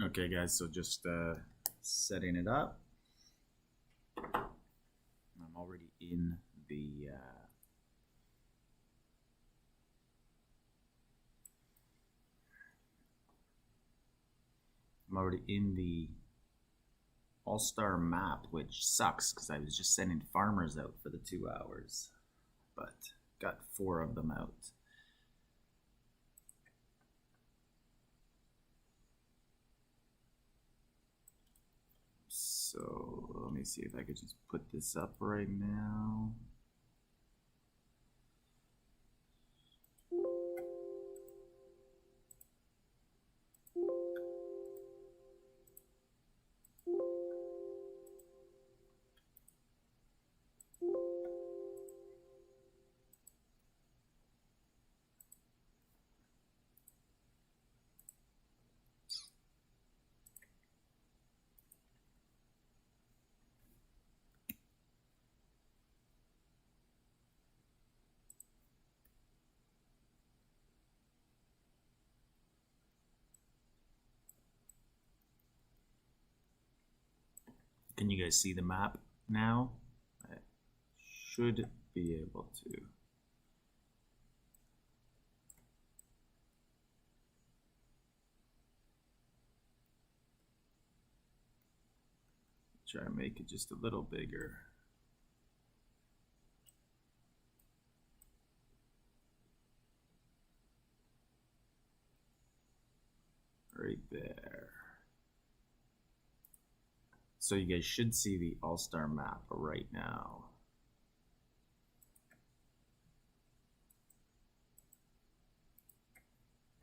Okay guys, so just setting it up. I'm already in the All-Star map, which sucks because I was just sending farmers out for the 2 hours, but got 4 of them out. So let me see if I could just put this up right now. Can you guys see the map now? I should be able to. Try to make it just a little bigger. Right there. So you guys should see the All-Star map right now.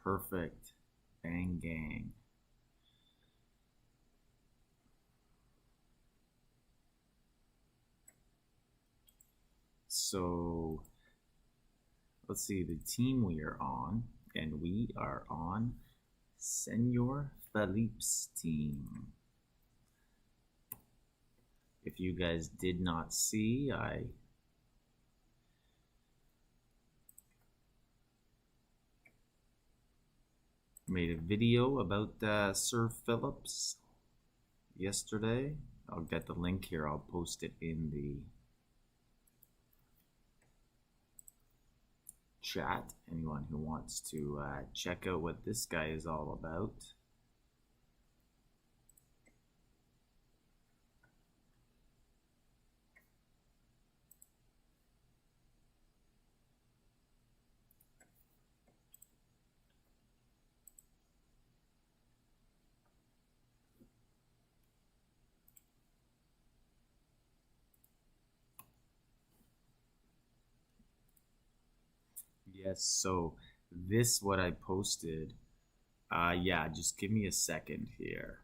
Perfect. Bang gang. So let's see the team we are on, and we are on Senor Philippe's team. If you guys did not see, I made a video about Sir Phillips yesterday. I'll get the link here. I'll post it in the chat. Anyone who wants to check out what this guy is all about. Yes, so this what I posted. Yeah, just give me a second here.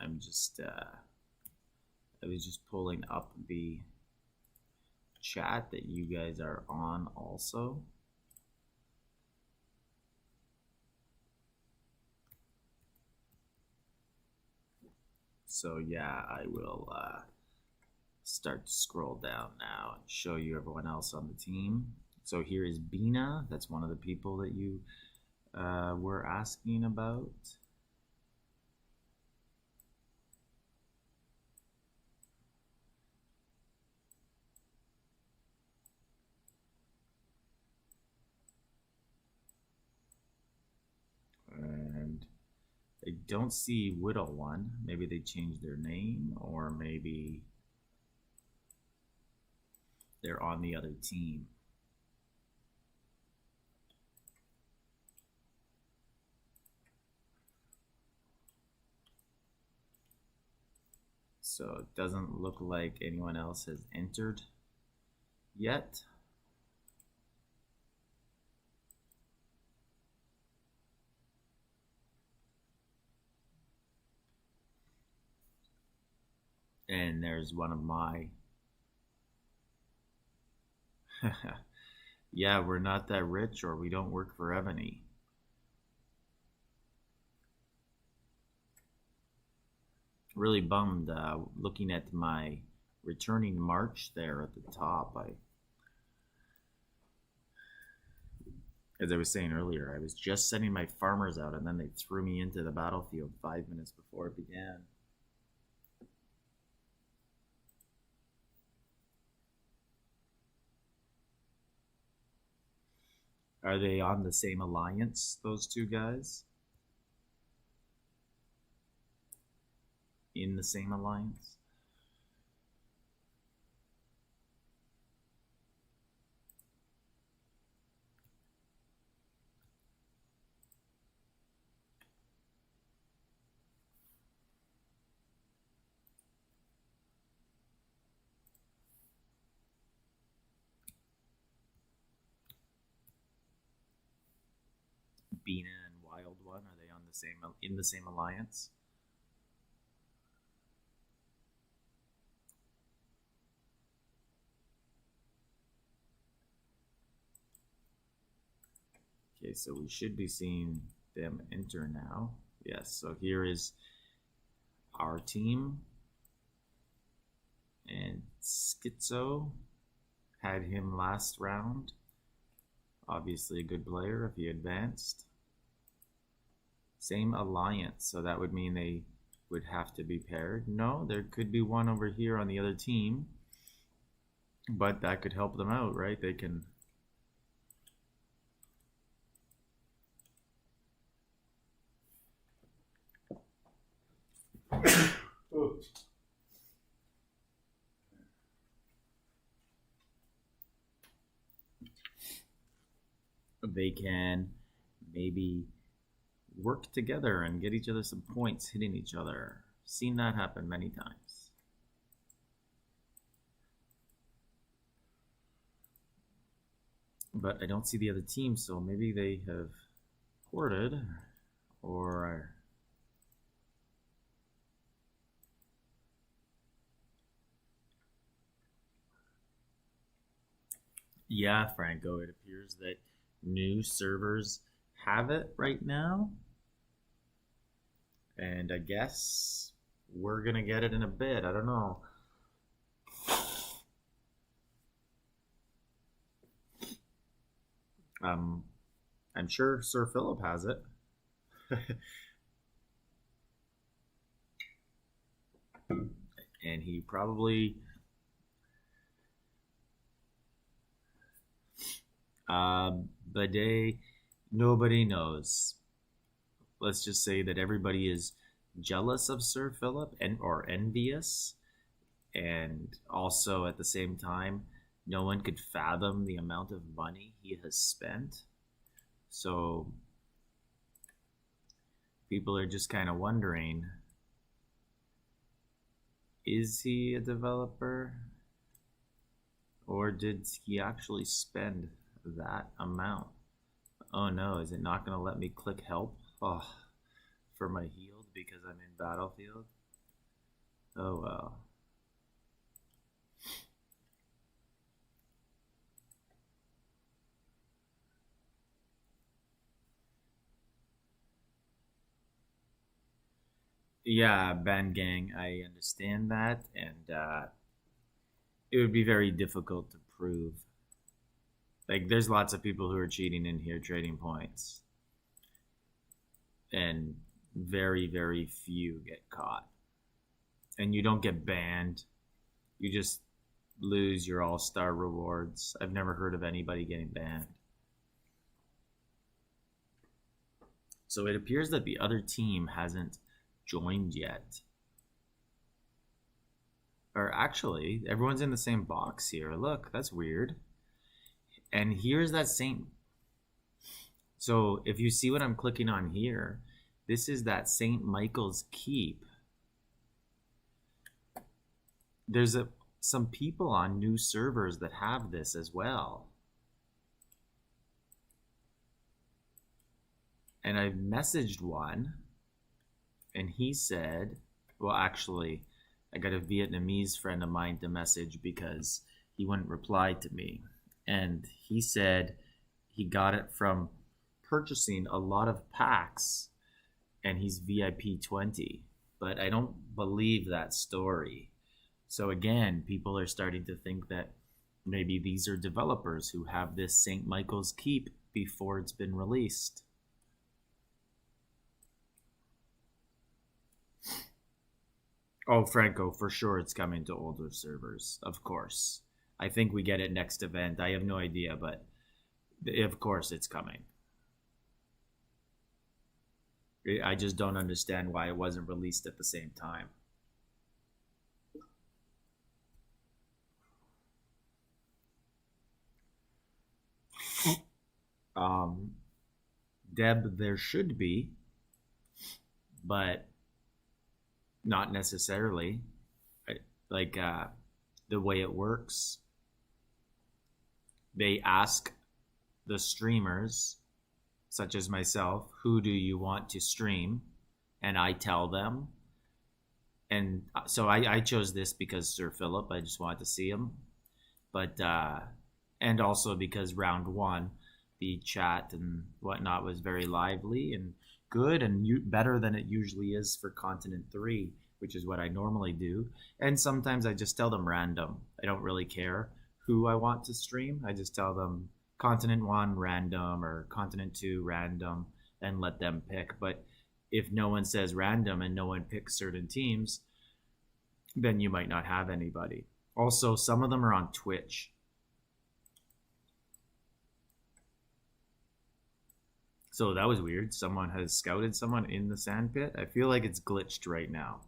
I'm just I was just pulling up the chat that you guys are on also. So yeah, I will start to scroll down now and show you everyone else on the team. So here is Beena. That's one of the people that you were asking about. And I don't see Whittle one. Maybe they changed their name, or maybe they're on the other team. So it doesn't look like anyone else has entered yet. And there's one of my yeah, we're not that rich, or we don't work for Evony. Really bummed looking at my returning March there at the top. as I was saying earlier, I was just sending my farmers out, and then they threw me into the battlefield 5 minutes before it began. Are they on the same alliance, those two guys? In the same alliance? Beena and Wild One, are they on the same in the same alliance? Okay, so we should be seeing them enter now. Yes, so here is our team. And Schizo had him last round. Obviously a good player if he advanced. Same alliance, so that would mean they would have to be paired. No, there could be one over here on the other team. But that could help them out, right? They can... They can maybe work together and get each other some points hitting each other. Seen that happen many times. But I don't see the other team, so maybe they have ported or... Yeah, Franco, it appears that new servers have it right now. And I guess we're going to get it in a bit. I don't know. I'm sure Sir Philip has it. And he probably... Bidet, nobody knows. Let's just say that everybody is jealous of Sir Philip or envious, and also at the same time, no one could fathom the amount of money he has spent. So people are just kind of wondering, is he a developer? Or did he actually spend that amount? Oh no, is it not going to let me click help for my healed because I'm in battlefield? Oh well. Yeah, Ban Gang, I understand that, and it would be very difficult to prove. Like, there's lots of people who are cheating in here trading points. And very, very few get caught. And you don't get banned. You just lose your all-star rewards. I've never heard of anybody getting banned. So it appears that the other team hasn't joined yet. Or actually, everyone's in the same box here. Look, that's weird. And here's that Saint. So if you see what I'm clicking on here, this is that St. Michael's Keep. There's some people on new servers that have this as well. And I messaged one, and he said, well, actually, I got a Vietnamese friend of mine to message because he wouldn't reply to me. And he said he got it from purchasing a lot of packs, and he's VIP 20. But I don't believe that story. So again, people are starting to think that maybe these are developers who have this St. Michael's Keep before it's been released. Oh, Franco, for sure it's coming to older servers, of course. I think we get it next event. I have no idea, but of course it's coming. I just don't understand why it wasn't released at the same time. Deb, there should be, but not necessarily. Like the way it works, they ask the streamers, such as myself, who do you want to stream? And I tell them. And so I chose this because Sir Philip, I just wanted to see him. But, and also because round one, the chat and whatnot was very lively and good and better than it usually is for Continent 3, which is what I normally do. And sometimes I just tell them random. I don't really care who I want to stream. I just tell them Continent 1 random or Continent 2 random and let them pick. But if no one says random and no one picks certain teams, then you might not have anybody. Also, some of them are on Twitch. So that was weird. Someone has scouted someone in the sand pit. I feel like it's glitched right now.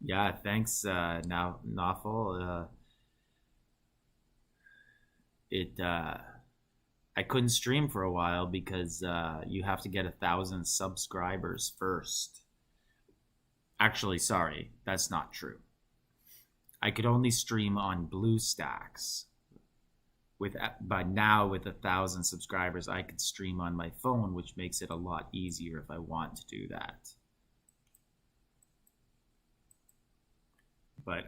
Yeah, thanks, Nawful. I couldn't stream for a while because you have to get 1,000 subscribers first. Actually, sorry, that's not true. I could only stream on BlueStacks. But now with 1,000 subscribers, I could stream on my phone, which makes it a lot easier if I want to do that. But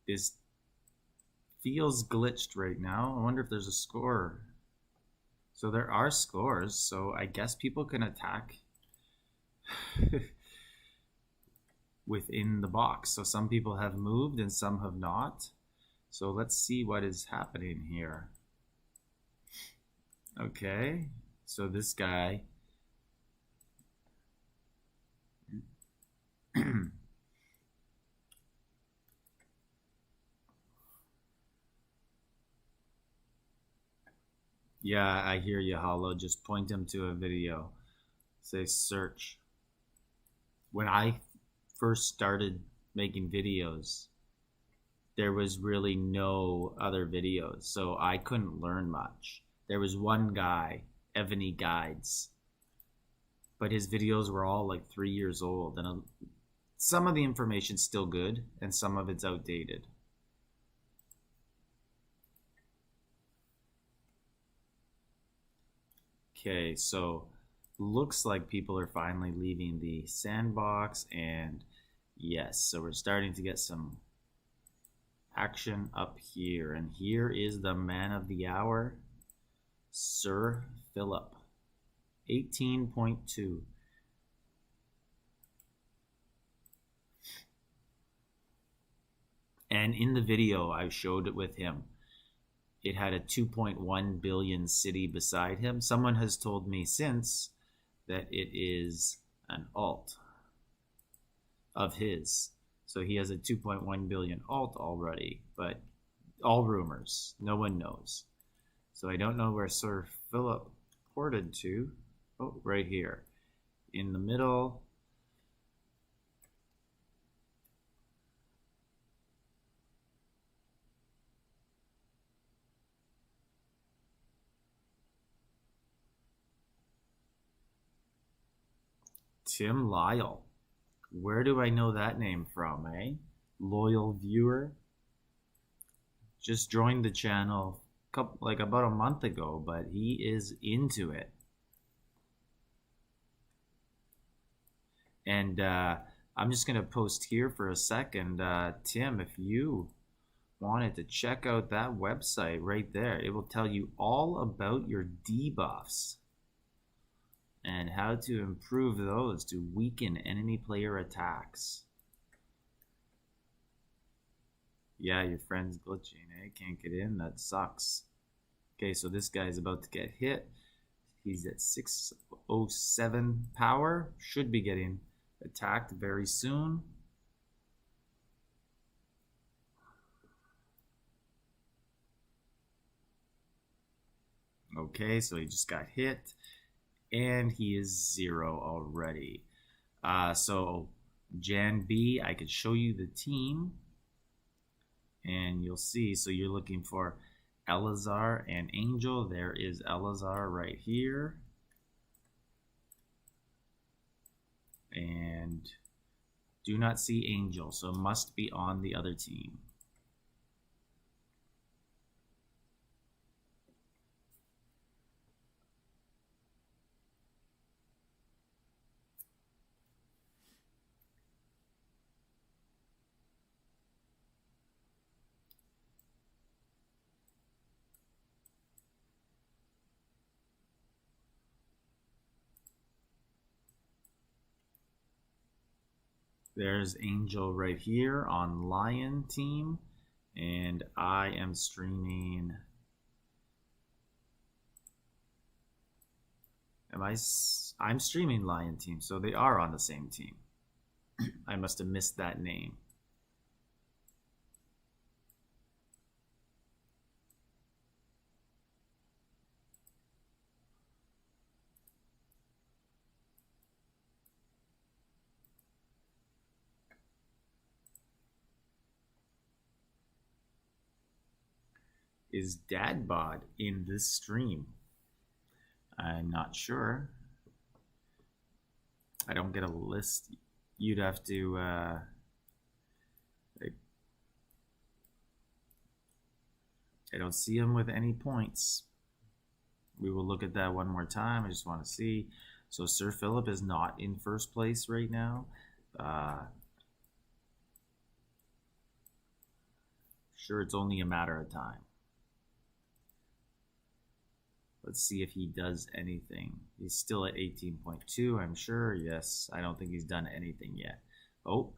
this feels glitched right now. I wonder if there's a score. So there are scores, so I guess people can attack within the box. So some people have moved and some have not. So let's see what is happening here. Okay, so this guy yeah, I hear you, Hollow. Just point him to a video. Say search. When I first started making videos, there was really no other videos, so I couldn't learn much. There was one guy, Evony Guides, but his videos were all like 3 years old, and some of the information's still good, and some of it's outdated. Okay, so looks like people are finally leaving the sandbox, and yes, so we're starting to get some action up here, and here is the man of the hour, Sir Philip. 18.2. And in the video I showed it with him, it had a 2.1 billion city beside him. Someone has told me since that it is an alt of his. So he has a 2.1 billion alt already, but all rumors. No one knows. So I don't know where Sir Philip ported to. Oh, right here. In the middle. Tim Lyle. Where do I know that name from, eh? Loyal viewer. Just joined the channel like about a month ago, but he is into it. And I'm just going to post here for a second. Tim, if you wanted to check out that website right there, it will tell you all about your debuffs and how to improve those to weaken enemy player attacks. Yeah, your friend's glitching, eh? Can't get in. That sucks. Okay, so this guy's about to get hit. He's at 607 power. Should be getting attacked very soon. Okay, so he just got hit. And he is 0 already. So Jan B, I could show you the team. And you'll see. So you're looking for Elazar and Angel. There is Elazar right here. And do not see Angel, so must be on the other team. There's Angel right here on Lion team, and I am streaming. I'm streaming Lion team, so they are on the same team. I must have missed that name. Is Dadbod in this stream? I'm not sure. I don't get a list. You'd have to I don't see him with any points. We will look at that one more time. I just want to see. So Sir Philip is not in first place right now. Sure, it's only a matter of time. Let's see if he does anything. He's still at 18.2, I'm sure. Yes, I don't think he's done anything yet. Oh,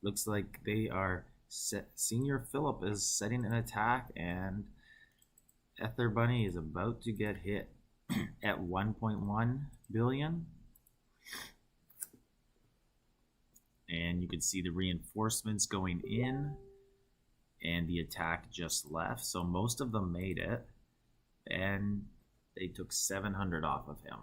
looks like they are Senior Philip is setting an attack, and Ether Bunny is about to get hit at 1.1 billion. And you can see the reinforcements going in, and the attack just left. So most of them made it, and they took 700 off of him.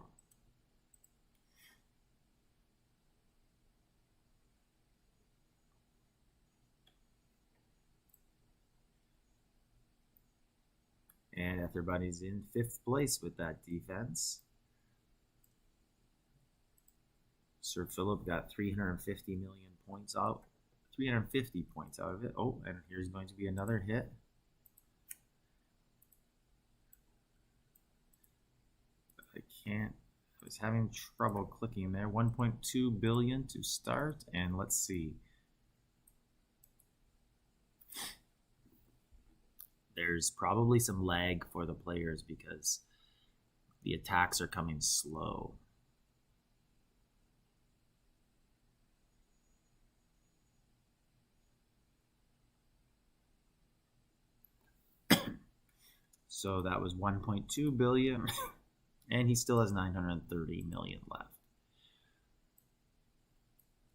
And everybody's in 5th place with that defense. Sir Philip got 350 million points out. 350 points out of it. Oh, and here's going to be another hit. I was having trouble clicking there. 1.2 billion to start, and let's see. There's probably some lag for the players because the attacks are coming slow. So that was 1.2 billion. And he still has 930 million left.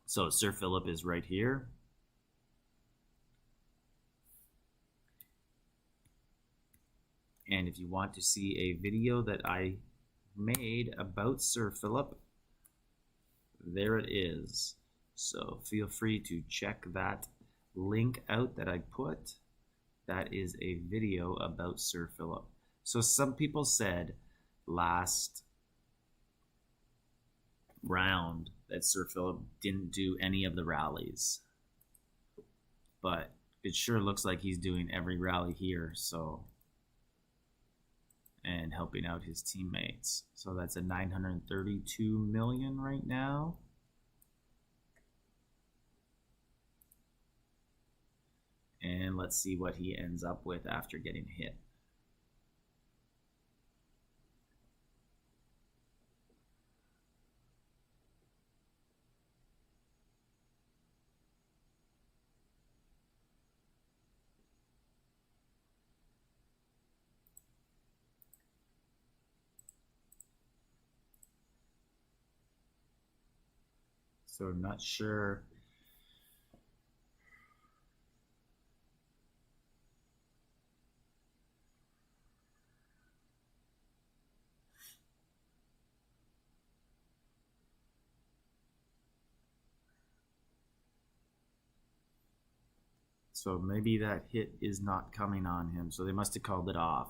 So Sir Philip is right here. And if you want to see a video that I made about Sir Philip, there it is. So feel free to check that link out that I put. That is a video about Sir Philip. So some people said last round that Sir Philip didn't do any of the rallies, but it sure looks like he's doing every rally here, so, and helping out his teammates. So that's a 932 million right now. And let's see what he ends up with after getting hit. So I'm not sure. So maybe that hit is not coming on him. So they must have called it off.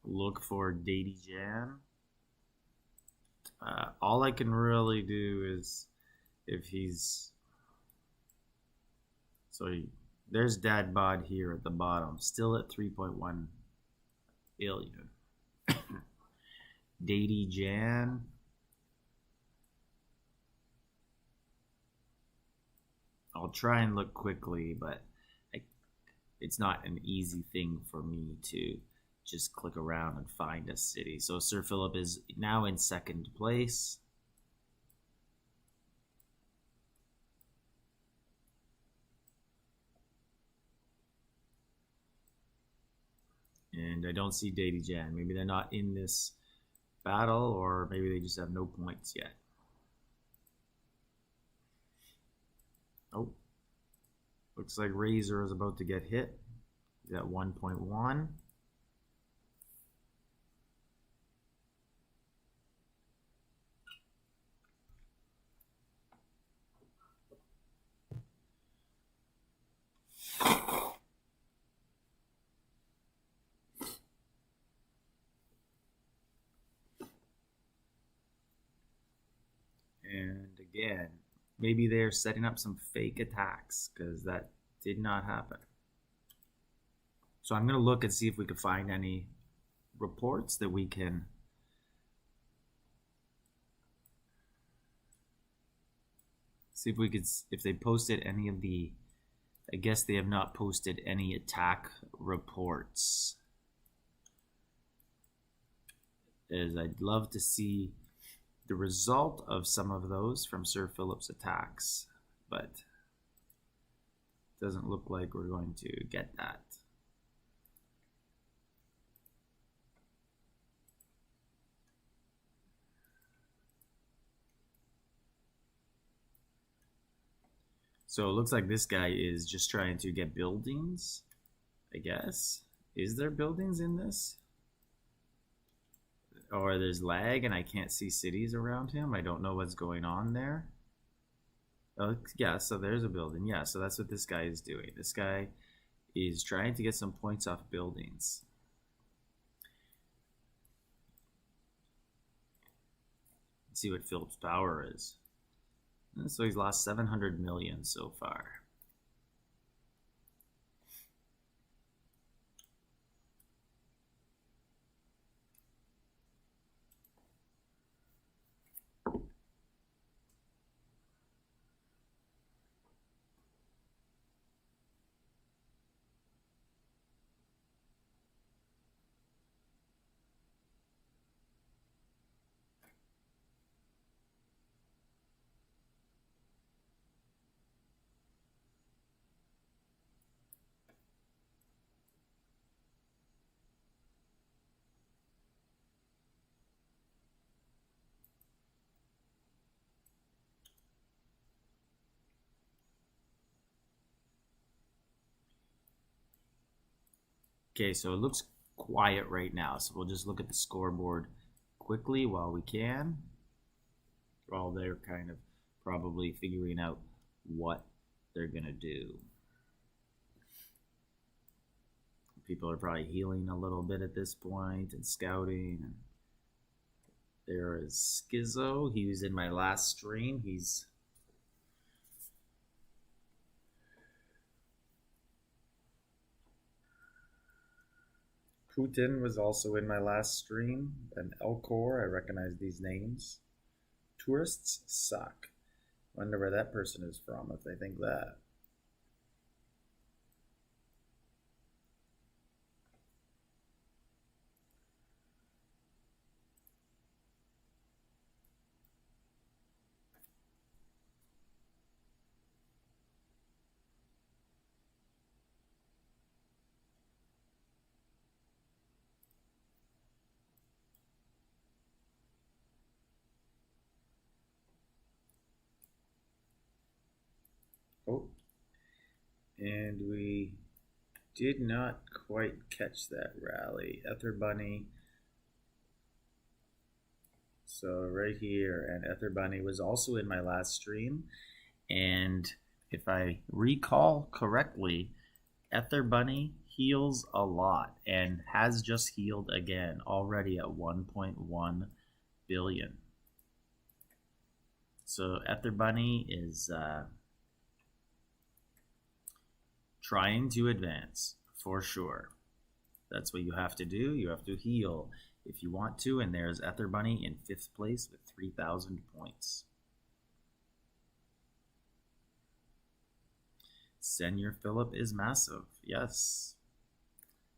Look for Dady Jan. All I can really do is if he's... So there's Dad Bod here at the bottom. Still at 3.1 billion. Dady Jan. I'll try and look quickly, but it's not an easy thing for me to just click around and find a city. So Sir Philip is now in second place. And I don't see Dady Jan. Maybe they're not in this battle, or maybe they just have no points yet. Oh, looks like Razor is about to get hit. He's at 1.1. And again, maybe they're setting up some fake attacks because that did not happen. So I'm going to look and see if we can find any reports that we can see if they posted any of the... I guess they have not posted any attack reports. As I'd love to see the result of some of those from Sir Philip's attacks, but it doesn't look like we're going to get that. So it looks like this guy is just trying to get buildings, I guess. Is there buildings in this? Or there's lag and I can't see cities around him. I don't know what's going on there. Oh, yeah, so there's a building. Yeah, so that's what this guy is doing. This guy is trying to get some points off buildings. Let's see what Philip's power is. And so he's lost 700 million so far. Okay, so it looks quiet right now, so we'll just look at the scoreboard quickly while we can. While they're kind of probably figuring out what they're gonna do. People are probably healing a little bit at this point and scouting. There is Schizo. He was in my last stream. He's... Putin was also in my last stream. And Elcor, I recognize these names. Tourists suck. Wonder where that person is from if they think that. And we did not quite catch that rally. Ether Bunny. So right here, and Ether Bunny was also in my last stream. And if I recall correctly, Ether Bunny heals a lot and has just healed again, already at 1.1 billion. So Ether Bunny is trying to advance for sure. That's what you have to do. You have to heal if you want to. And there's Ether Bunny in 5th place with 3,000 points. Senior Philip is massive. Yes.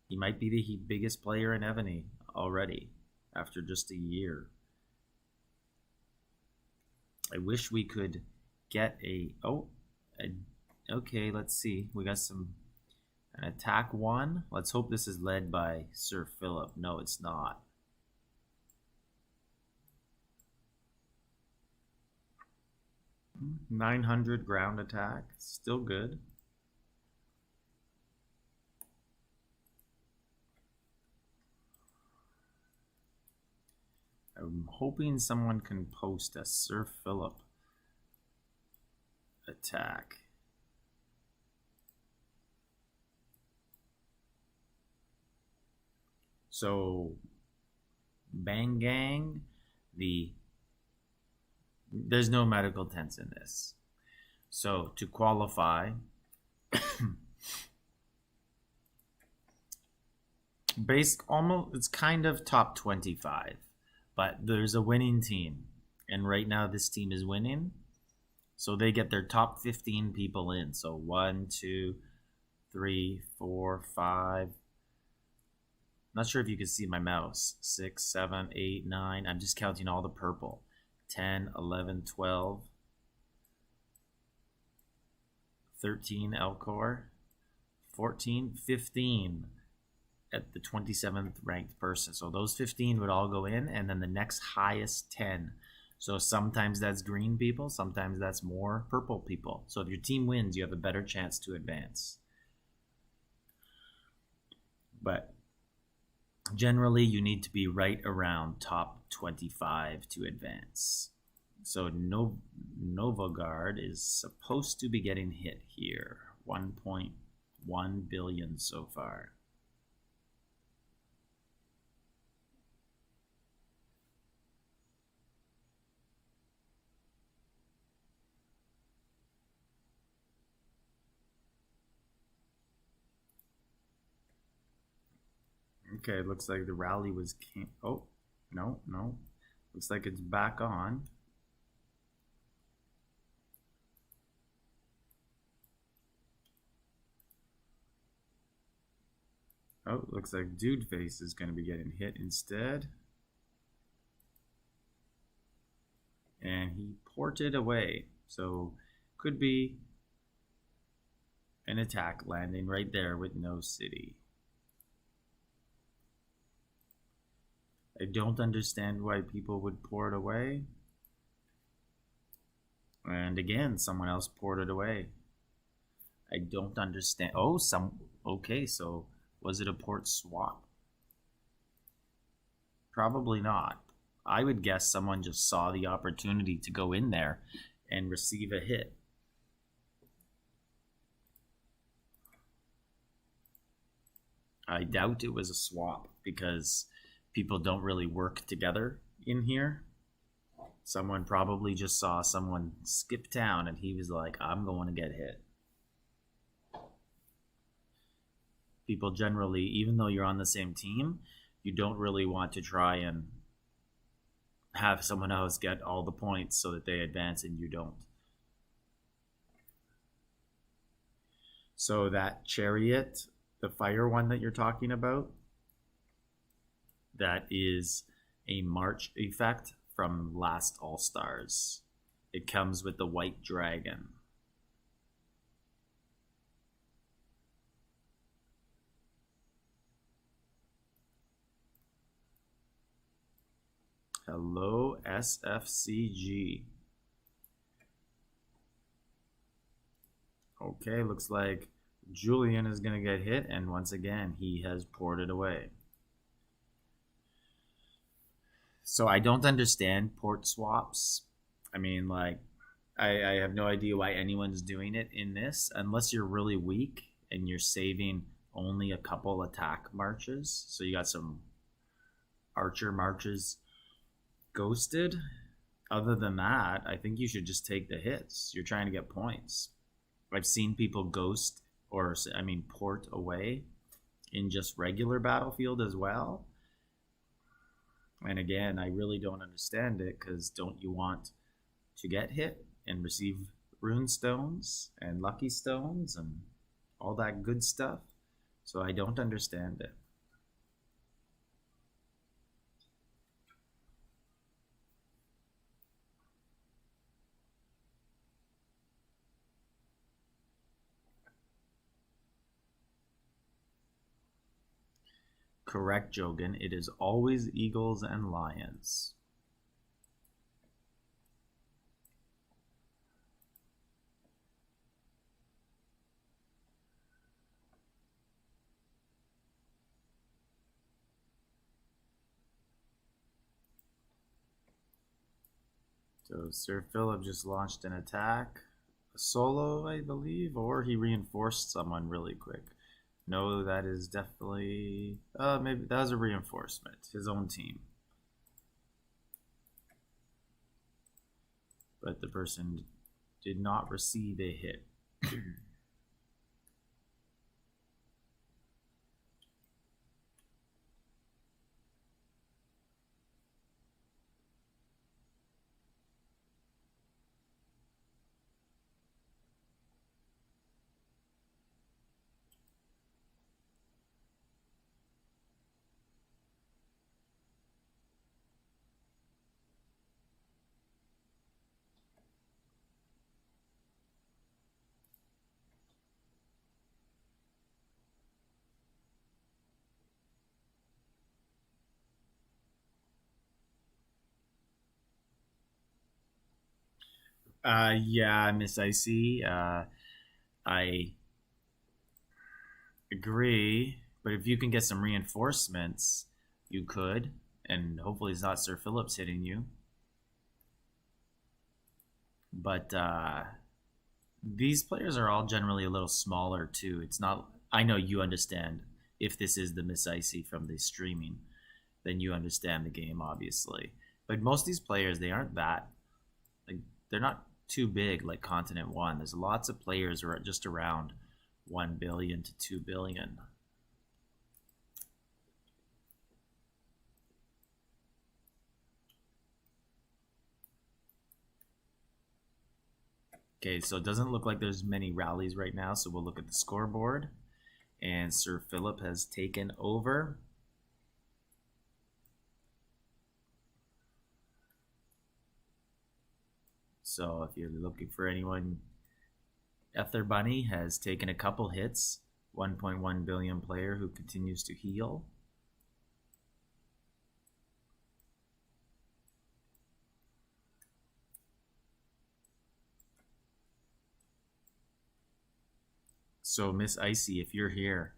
He might be the biggest player in Evony already after just a year. I wish we could get okay, let's see. We got an attack 1. Let's hope this is led by Sir Philip. No, it's not. $900 ground attack. Still good. I'm hoping someone can post a Sir Philip attack. So, Bang Gang, there's no medical tense in this. So, to qualify, it's kind of top 25. But there's a winning team, and right now this team is winning, so they get their top 15 people in. So 1, 2, 3, 4, 5. Not sure if you can see my mouse. 6, 7, 8, 9. I'm just counting all the purple. 10, 11, 12, 13 Elcor, 14, 15. At the 27th ranked person. So those 15 would all go in, and then the next highest 10. So sometimes that's green people, sometimes that's more purple people. So if your team wins, you have a better chance to advance. But generally, you need to be right around top 25 to advance. So Novaguard is supposed to be getting hit here. 1.1 billion so far. Okay, it looks like the rally was oh, no. Looks like it's back on. Oh, looks like Dude Face is going to be getting hit instead. And he ported away. So could be an attack landing right there with no city. I don't understand why people would port away. And again, someone else ported away. I don't understand. Oh, okay, so was it a port swap? Probably not. I would guess someone just saw the opportunity to go in there and receive a hit. I doubt it was a swap because people don't really work together in here. Someone probably just saw someone skip town and he was like, I'm going to get hit. People generally, even though you're on the same team, you don't really want to try and have someone else get all the points so that they advance and you don't. So that chariot, the fire one that you're talking about, that is a March effect from last All-Stars. It comes with the white dragon. Hello, SFCG. Okay, looks like Julian is going to get hit, and once again, he has poured it away. So I don't understand port swaps. I mean, like, I have no idea why anyone's doing it in this, unless you're really weak and you're saving only a couple attack marches. So you got some archer marches ghosted. Other than that, I think you should just take the hits. You're trying to get points. I've seen people ghost, or I mean port away in just regular Battlefield as well. And again, I really don't understand it, because don't you want to get hit and receive rune stones and lucky stones and all that good stuff? So I don't understand it. Correct, Jogan. It is always eagles and lions. So Sir Philip just launched an attack. A solo, I believe, or he reinforced someone really quick. No, that is definitely... maybe that was a reinforcement. His own team. But the person did not receive a hit. Yeah, Miss Icy. I agree, but if you can get some reinforcements, you could, and hopefully it's not Sir Philip's hitting you. But these players are all generally a little smaller too. It's not. I know you understand. If this is the Miss Icy from the streaming, then you understand the game, obviously. But most of these players, they aren't that. Like, they're not too big like Continent 1. There's lots of players who are just around 1 billion to 2 billion. Okay, so it doesn't look like there's many rallies right now, so we'll look at the scoreboard. And Sir Philip has taken over. So if you're looking for anyone, Ether Bunny has taken a couple hits. 1.1 billion player who continues to heal. So Miss Icy, if you're here,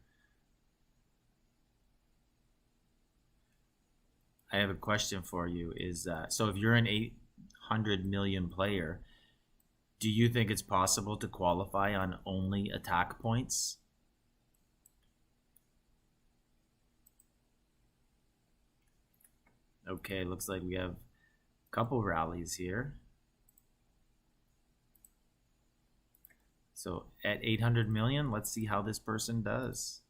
I have a question for you. Is so if you're an 800 million player, do you think it's possible to qualify on only attack points? Okay, looks like we have a couple rallies here. So at 800 million, let's see how this person does.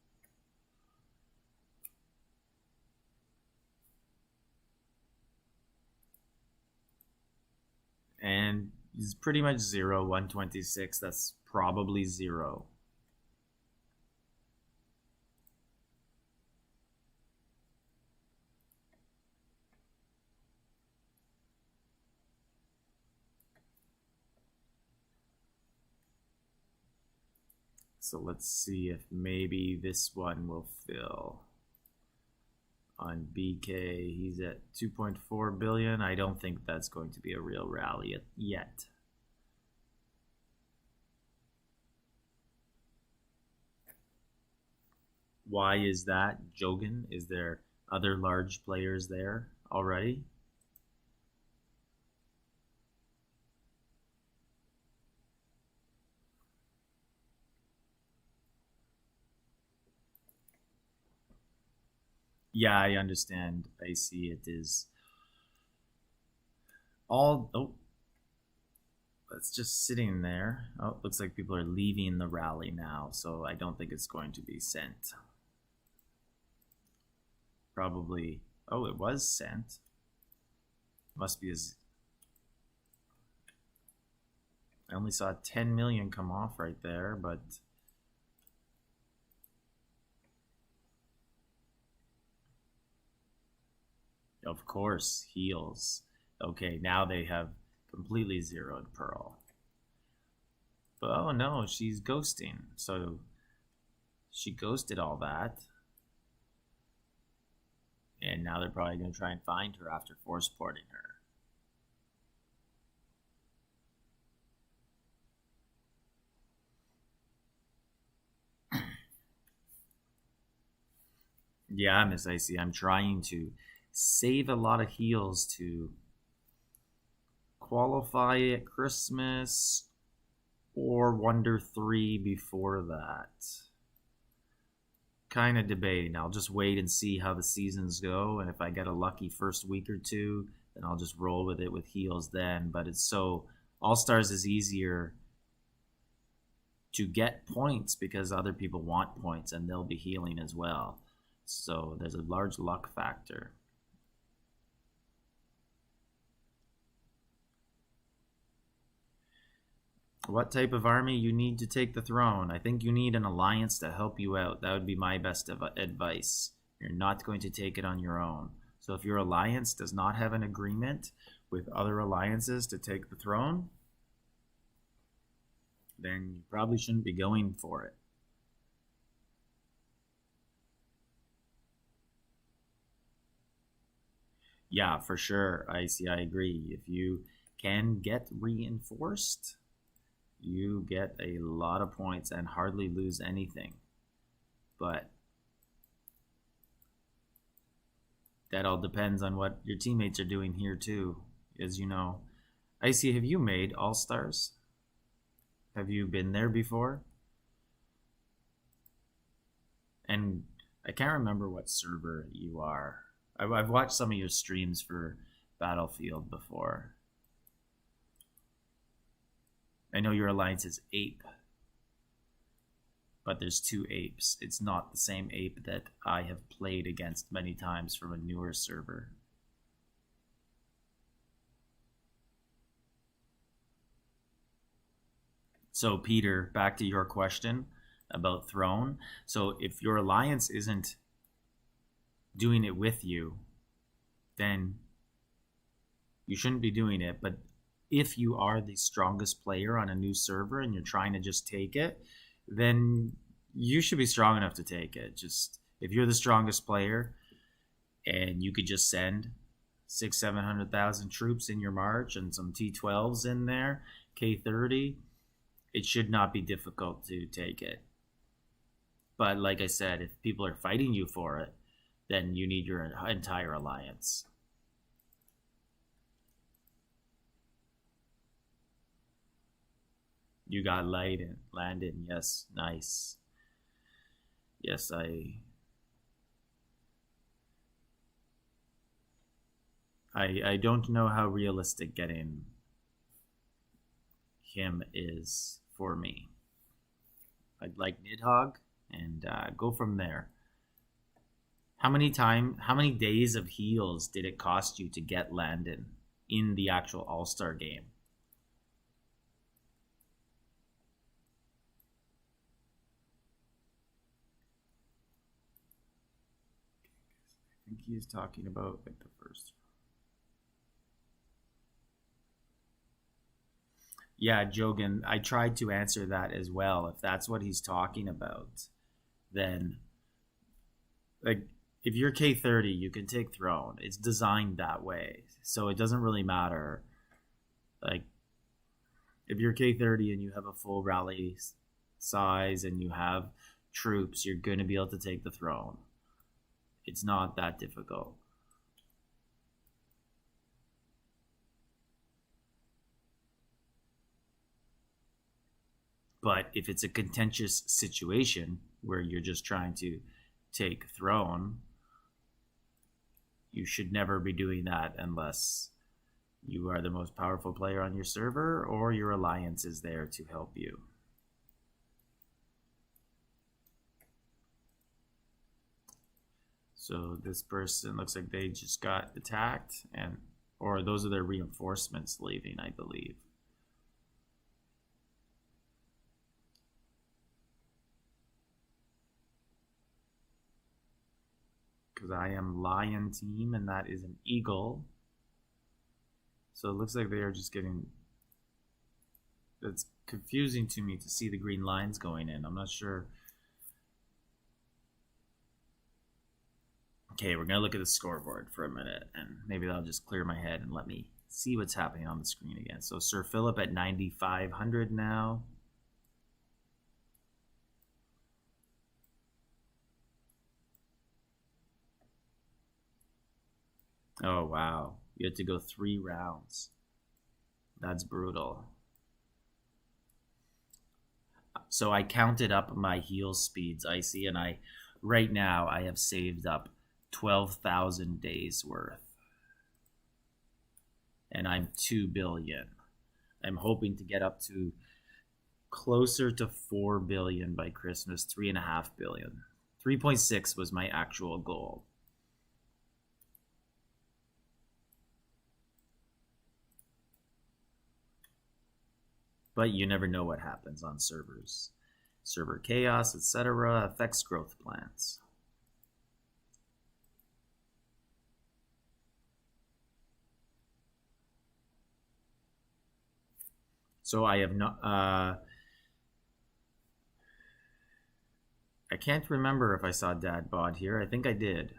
And he's pretty much 0, 126. That's probably 0. So let's see if maybe this one will fill. On BK, he's at 2.4 billion. I don't think that's going to be a real rally yet. Why is that, Jogan? Is there other large players there already? Yeah, I understand. I see it is all. Oh, it's just sitting there. Oh, looks like people are leaving the rally now, so I don't think it's going to be sent. Probably. Oh, it was sent. Must be as. I only saw 10 million come off right there, but. Of course, heals. Okay, now they have completely zeroed Pearl. But oh no, she's ghosting. So she ghosted all that. And now they're probably going to try and find her after force porting her. Yeah, Miss Icy, I'm trying to save a lot of heals to qualify at Christmas or Wonder 3 before that. Kind of debating. I'll just wait and see how the seasons go, and if I get a lucky first week or two, then I'll just roll with it with heals then. But it's so All-Stars is easier to get points because other people want points and they'll be healing as well. So there's a large luck factor. What type of army you need to take the throne? I think you need an alliance to help you out. That would be my best advice. You're not going to take it on your own. So if your alliance does not have an agreement with other alliances to take the throne, then you probably shouldn't be going for it. Yeah, for sure. I agree. If you can get reinforced, you get a lot of points and hardly lose anything. But that all depends on what your teammates are doing here too, as you know. Icy, have you made All-Stars? Have you been there before? And I can't remember what server you are. I've watched some of your streams for Battlefield before. I know your alliance is Ape, but there's two apes. It's not the same ape that I have played against many times from a newer server. So Peter, back to your question about throne. So if your alliance isn't doing it with you, then you shouldn't be doing it. But if you are the strongest player on a new server and you're trying to just take it, then you should be strong enough to take it. Just if you're the strongest player and you could just send 600,000-700,000 troops in your march and some T12s in there, K30, it should not be difficult to take it. But like I said, if people are fighting you for it, then you need your entire alliance. You got Landon, yes, nice. Yes, I don't know how realistic getting him is for me. I'd like Nidhogg and go from there. How many days of heals did it cost you to get Landon in the actual All-Star game? I think he's talking about like the first. Yeah, Jogan, I tried to answer that as well. If that's what he's talking about, then like if you're K30, you can take throne. It's designed that way. So it doesn't really matter. Like if you're K30 and you have a full rally size and you have troops, you're going to be able to take the throne. It's not that difficult. But if it's a contentious situation where you're just trying to take throne, you should never be doing that unless you are the most powerful player on your server or your alliance is there to help you. So this person looks like they just got attacked, or those are their reinforcements leaving, I believe. Because I am lion team and that is an eagle. So it looks like they are just getting... It's confusing to me to see the green lines going in. I'm not sure. Okay, we're going to look at the scoreboard for a minute, and maybe that'll just clear my head and let me see what's happening on the screen again. So Sir Philip at 9,500 now. Oh, wow. You had to go 3 rounds. That's brutal. So I counted up my heal speeds, Icy, and right now I have saved up 12,000 days worth. And I'm 2 billion. I'm hoping to get up to closer to 4 billion by Christmas, 3.5 billion. 3.6 was my actual goal. But you never know what happens on servers. Server chaos, etc. affects growth plans. So I have not... I can't remember if I saw Dad Bod here. I think I did.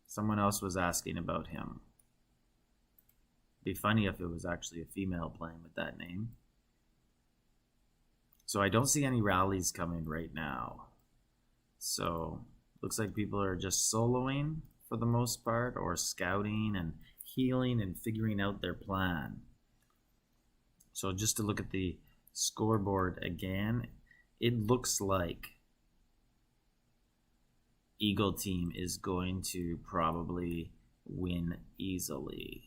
Someone else was asking about him. It'd be funny if it was actually a female playing with that name. So I don't see any rallies coming right now. So looks like people are just soloing for the most part, or scouting and healing and figuring out their plan. So just to look at the scoreboard again, it looks like Eagle team is going to probably win easily.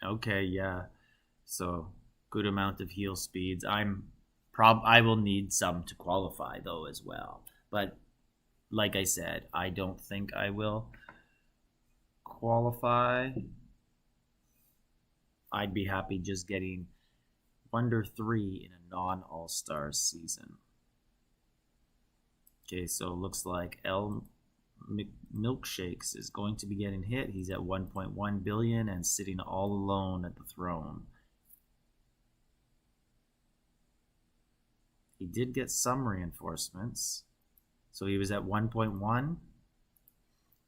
Okay, yeah. So good amount of heal speeds. I will need some to qualify though as well. But like I said, I don't think I will qualify. I'd be happy just getting Wonder 3 in a non-All-Star season. Okay, so it looks like Milkshakes is going to be getting hit. He's at 1.1 billion and sitting all alone at the throne. He did get some reinforcements. So he was at 1.1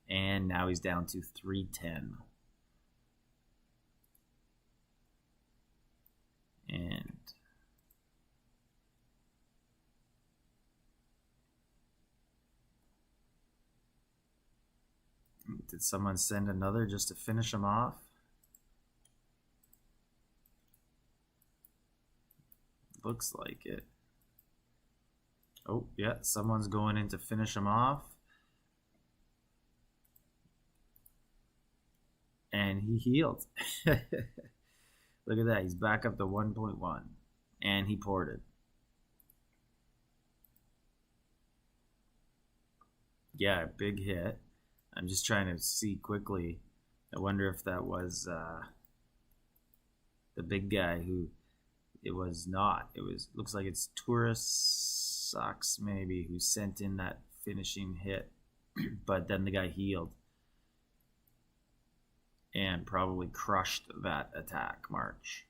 and now he's down to 310. And did someone send another just to finish him off? Looks like it. Oh, yeah, someone's going in to finish him off. And he healed. Look at that, he's back up to 1.1. And he ported. Yeah, big hit. I'm just trying to see quickly. I wonder if that was the big guy who... It was not. It was... Looks like it's Tourist Socks maybe who sent in that finishing hit. But then the guy healed. And probably crushed that attack march.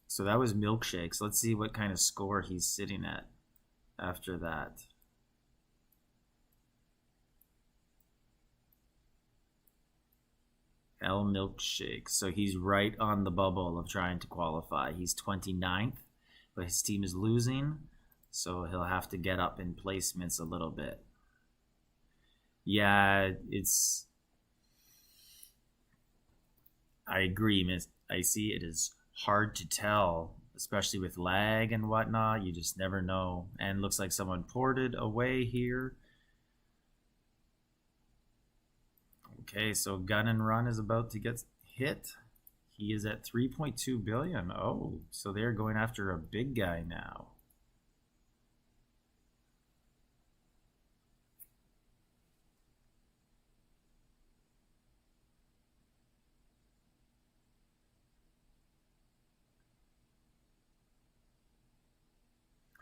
So that was Milkshakes. Let's see what kind of score he's sitting at after that. L Milkshake. So he's right on the bubble of trying to qualify. He's 29th, but his team is losing, so he'll have to get up in placements a little bit. Yeah, it's... I agree, Miss. I see it is hard to tell, especially with lag and whatnot. You just never know. And looks like someone ported away here. Okay, so Gun and Run is about to get hit. He is at 3.2 billion. Oh, so they're going after a big guy now.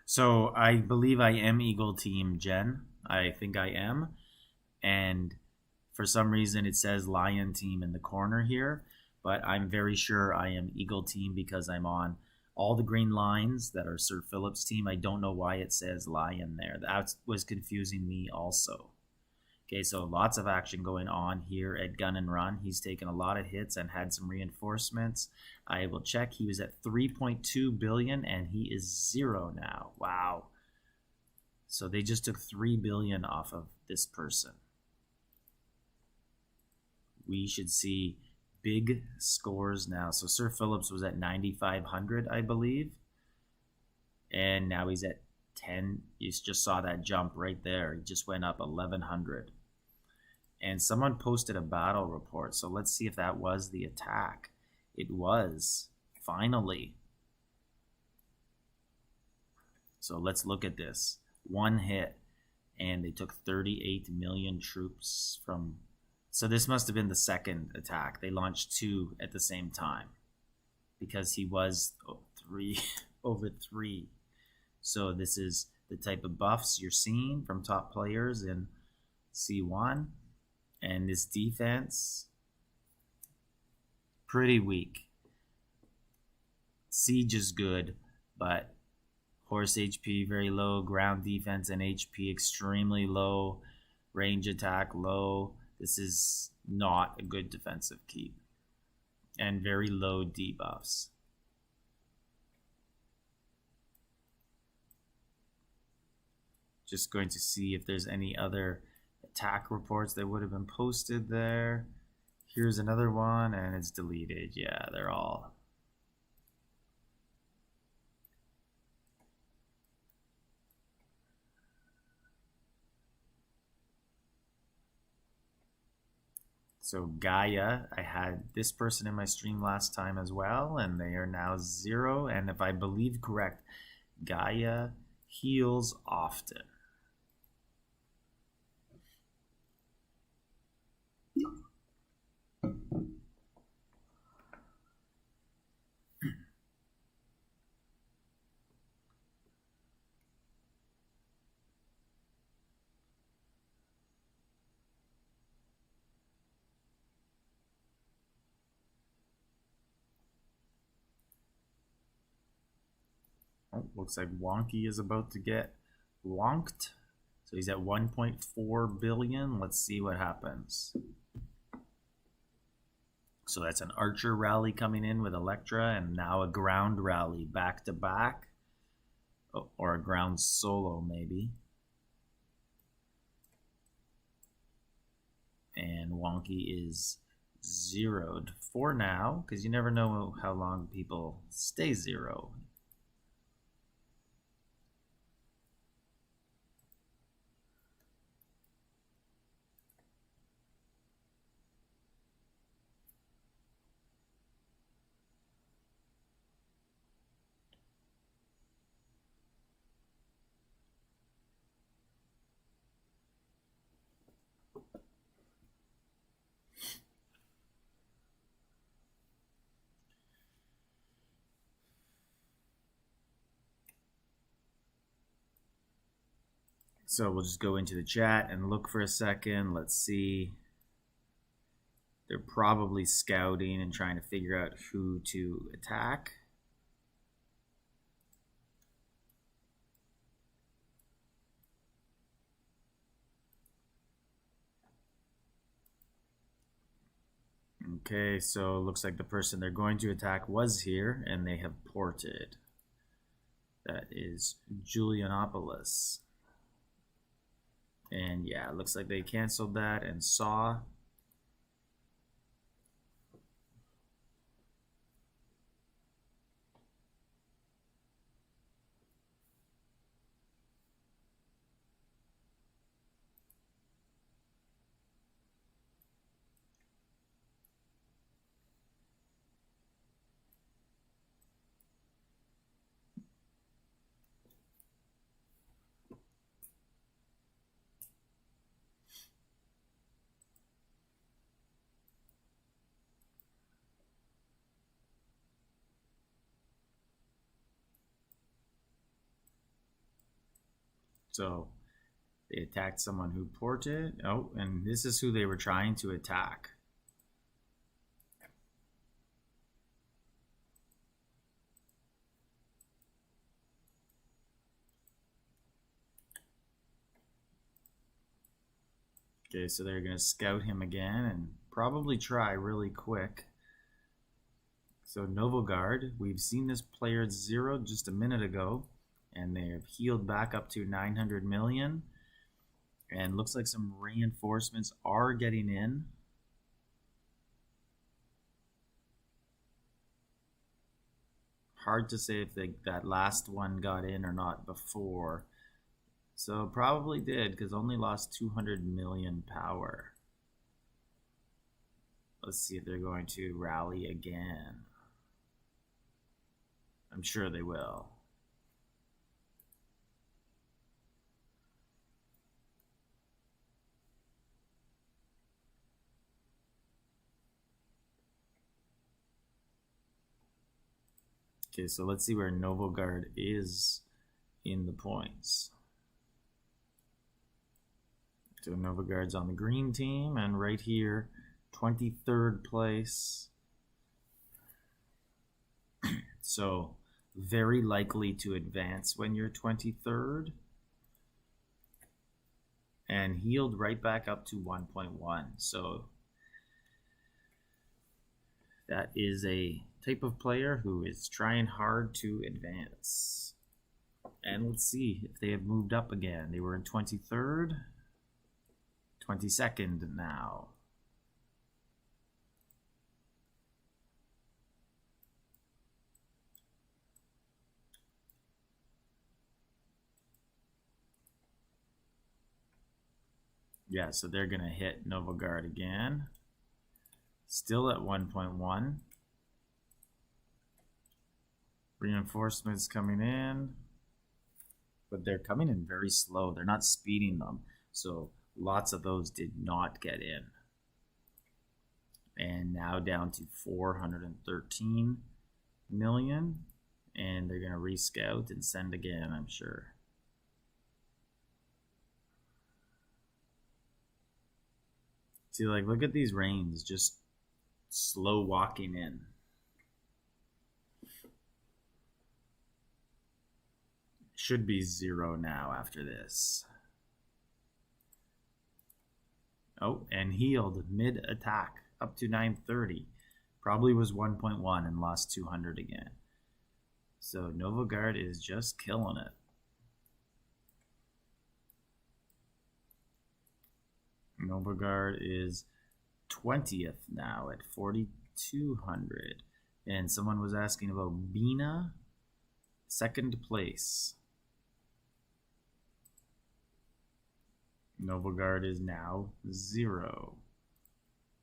So I believe I am Eagle Team, Jen. I think I am. And for some reason it says Lion Team in the corner here, but I'm very sure I am Eagle Team because I'm on all the green lines that are Sir Philip's team. I don't know why it says Lion there. That was confusing me also. Okay, so lots of action going on here at Gun and Run. He's taken a lot of hits and had some reinforcements. I will check. He was at 3.2 billion and he is 0 now. Wow. So they just took 3 billion off of this person. We should see big scores now. So Sir Phillips was at 9,500, I believe. And now he's at 10. You just saw that jump right there. He just went up 1,100. And someone posted a battle report. So let's see if that was the attack. It was, finally. So let's look at this. One hit. And they took 38 million troops from... So this must have been the second attack. They launched 2 at the same time. Because he was over 3. So this is the type of buffs you're seeing from top players in C1. And this defense, pretty weak. Siege is good, but horse HP very low, ground defense and HP extremely low, range attack low. This is not a good defensive keep. And very low debuffs. Just going to see if there's any other attack reports that would have been posted there. Here's another one and it's deleted. Yeah, they're all. So Gaia, I had this person in my stream last time as well, and they are now 0. And if I believe correct, Gaia heals often. Oh, looks like Wonky is about to get wonked. So he's at 1.4 billion. Let's see what happens. So that's an Archer rally coming in with Electra, and now a ground rally back to back. Oh, or a ground solo maybe. And Wonky is 0'd for now, because you never know how long people stay 0. So we'll just go into the chat and look for a second. Let's see. They're probably scouting and trying to figure out who to attack. Okay, so it looks like the person they're going to attack was here, and they have ported. That is Julianopolis. And yeah, it looks like they canceled that and saw. So they attacked someone who ported. Oh, and this is who they were trying to attack. Okay, so they're going to scout him again and probably try really quick. So Novaguard, we've seen this player at 0 just a minute ago, and they have healed back up to 900 million. And looks like some reinforcements are getting in. Hard to say if that last one got in or not before. So probably did, because only lost 200 million power. Let's see if they're going to rally again. I'm sure they will. Okay, so let's see where Novaguard is in the points. So Novaguard's on the green team, and right here, 23rd place. So very likely to advance when you're 23rd. And healed right back up to 1.1. So that is a type of player who is trying hard to advance. And let's see if they have moved up again. They were in 23rd, 22nd now. Yeah, so they're going to hit Novaguard again. Still at 1.1. Reinforcements coming in. But they're coming in very slow. They're not speeding them. So lots of those did not get in. And now down to 413 million. And they're going to rescout and send again, I'm sure. See, like, look at these rains just slow walking in. Should be 0 now after this. Oh, and healed mid-attack up to 930. Probably was 1.1 and lost 200 again. So Novaguard is just killing it. Novaguard is 20th now at 4,200. And someone was asking about Beena, 2nd place. Novaguard is now 0.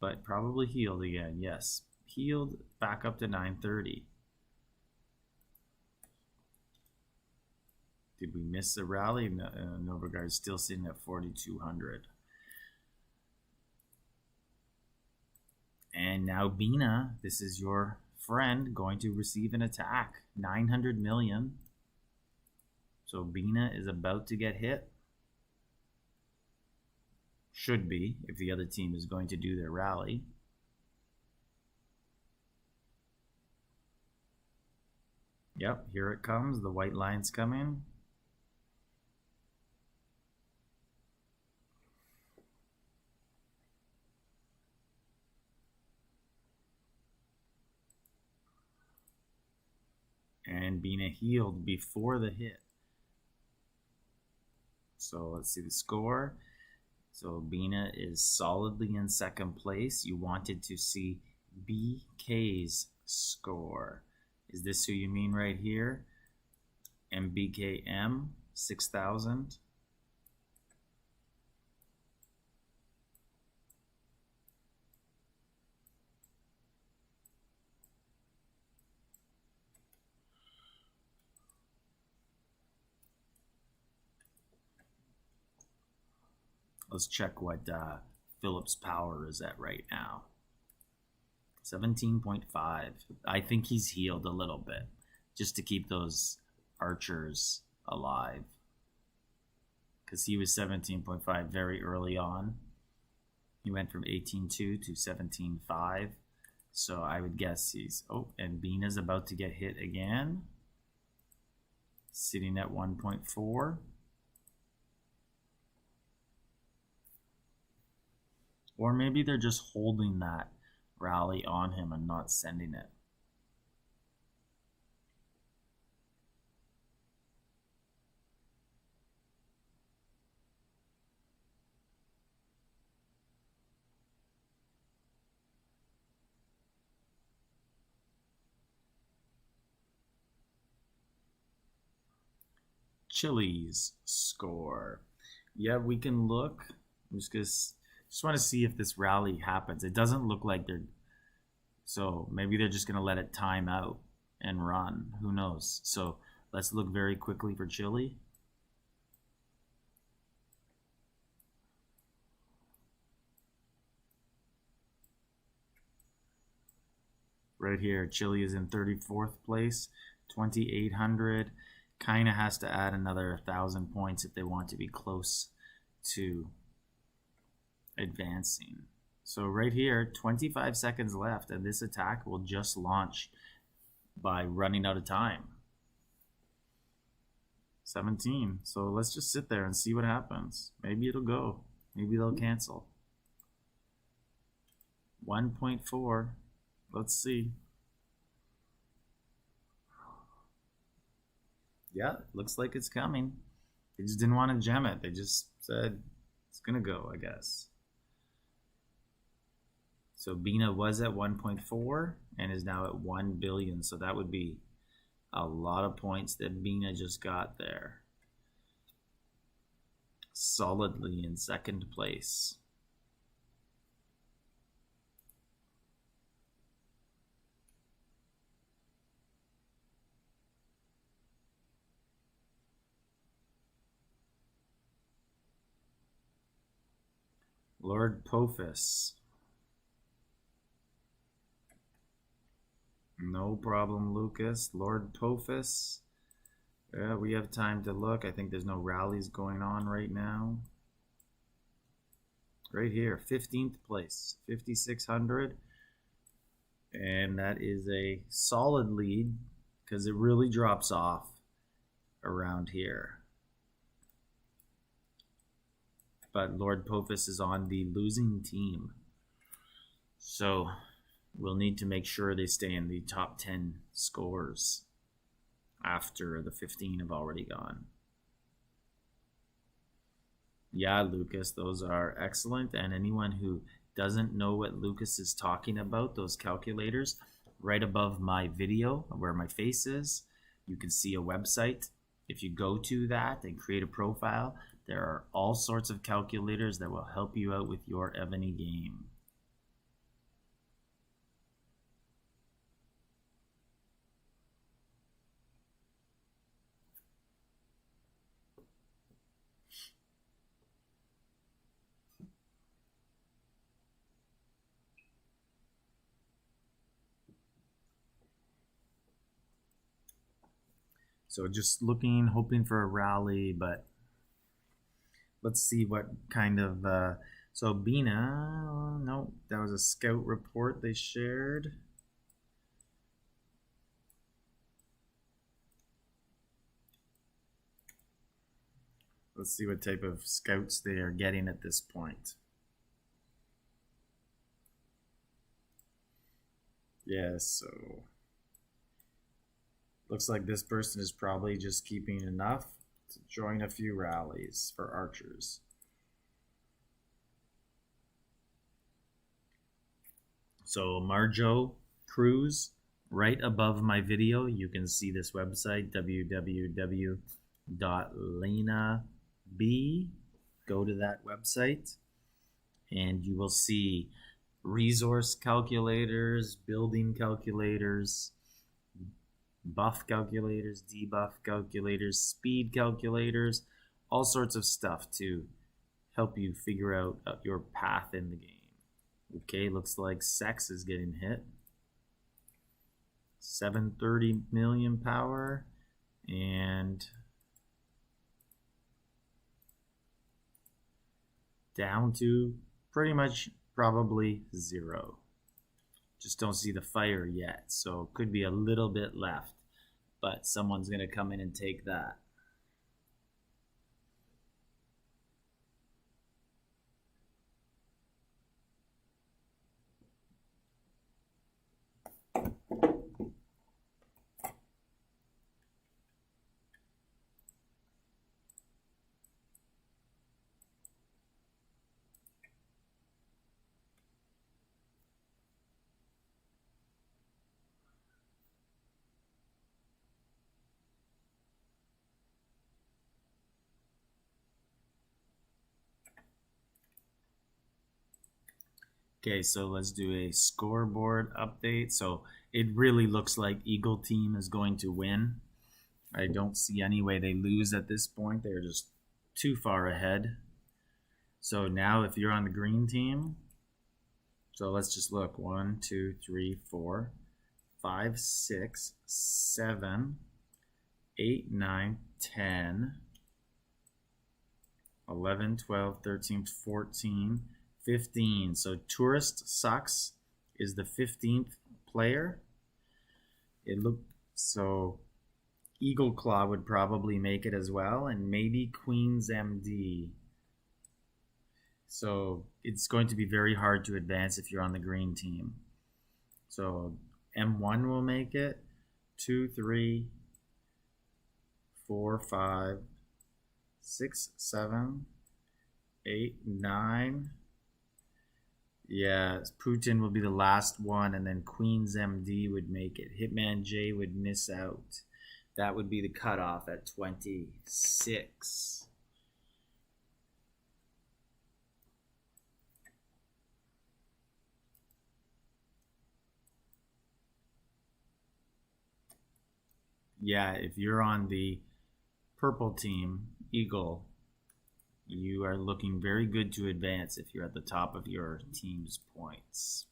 But probably healed again. Yes, healed back up to 930. Did we miss a rally? No, Novaguard's still sitting at 4,200. And now Beena, this is your friend, going to receive an attack. 900 million. So Beena is about to get hit. Should be, if the other team is going to do their rally. Yep, here it comes. The white line's coming. And Beena healed before the hit. So let's see the score. So Beena is solidly in second place. You wanted to see BK's score. Is this who you mean right here? MBKM 6,000. Let's check what Philip's power is at right now. 17.5. I think he's healed a little bit just to keep those archers alive. Because he was 17.5 very early on. He went from 18.2 to 17.5. So I would guess he's... Oh, and Beena's about to get hit again. Sitting at 1.4. Or maybe they're just holding that rally on him and not sending it. Chili's score. Yeah, we can look. I'm just want to see if this rally happens. It doesn't look like they're... So maybe they're just going to let it time out and run. Who knows? So let's look very quickly for Chile. Right here, Chile is in 34th place, 2,800. Kind of has to add another 1,000 points if they want to be close to advancing. So right here, 25 seconds left, and this attack will just launch by running out of time. 17. So let's just sit there and see what happens. Maybe it'll go. Maybe they'll cancel. 1.4. Let's see. Yeah, looks like it's coming. They just didn't want to gem it. They just said it's going to go, I guess. So Beena was at 1.4 and is now at 1 billion. So that would be a lot of points that Beena just got there. Solidly in second place. Lord Pophis. No problem, Lucas. Lord Pophis. Yeah, we have time to look. I think there's no rallies going on right now. Right here, 15th place, 5,600. And that is a solid lead because it really drops off around here. But Lord Pophis is on the losing team. So we'll need to make sure they stay in the top 10 scores after the 15 have already gone. Yeah, Lucas, those are excellent. And anyone who doesn't know what Lucas is talking about, those calculators, right above my video where my face is, you can see a website. If you go to that and create a profile, there are all sorts of calculators that will help you out with your Evony game. So just looking, hoping for a rally, but let's see what kind of... so Beena, no, that was a scout report they shared. Let's see what type of scouts they are getting at this point. Yeah, so Looks like this person is probably just keeping enough to join a few rallies for archers. So Marjo Cruz, right above my video, you can see this website, www.lenab. Go to that website and you will see resource calculators, building calculators, buff calculators, debuff calculators, speed calculators, all sorts of stuff to help you figure out your path in the game. Okay, looks like Sex is getting hit. 730 million power and down to pretty much probably 0. Just don't see the fire yet, so could be a little bit left, but someone's going to come in and take that. Okay, so let's do a scoreboard update. So it really looks like Eagle team is going to win. I don't see any way they lose at this point. They're just too far ahead. So now if you're on the green team, so let's just look. 1, 2, 3, 4, 5, 6, 7, 8, 9, 10, 11, 12, 13, 14, 15. So Tourist Sucks is the 15th player. It looked so Eagle Claw would probably make it as well, and maybe Queen's MD. So it's going to be very hard to advance if you're on the green team. So M1 will make it. 2, 3, 4, 5, 6, 7, 8, 9. Yeah, Putin will be the last one, and then Queen's MD would make it. Hitman J would miss out. That would be the cutoff at 26. Yeah, if you're on the purple team, Eagle, you are looking very good to advance if you're at the top of your team's points.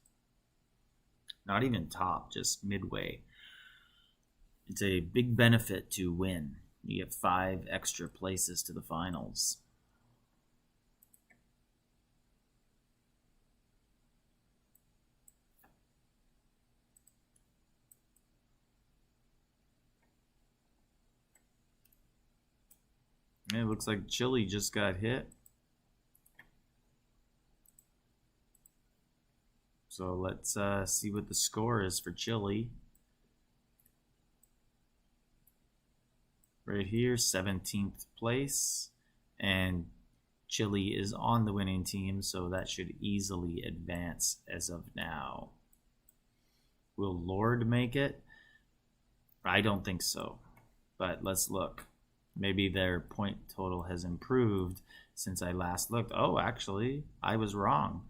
Not even top, just midway. It's a big benefit to win. You get 5 extra places to the finals. It looks like Chile just got hit. So let's see what the score is for Chile. Right here, 17th place. And Chile is on the winning team, so that should easily advance as of now. Will Lord make it? I don't think so, but let's look. Maybe their point total has improved since I last looked. Oh, actually, I was wrong.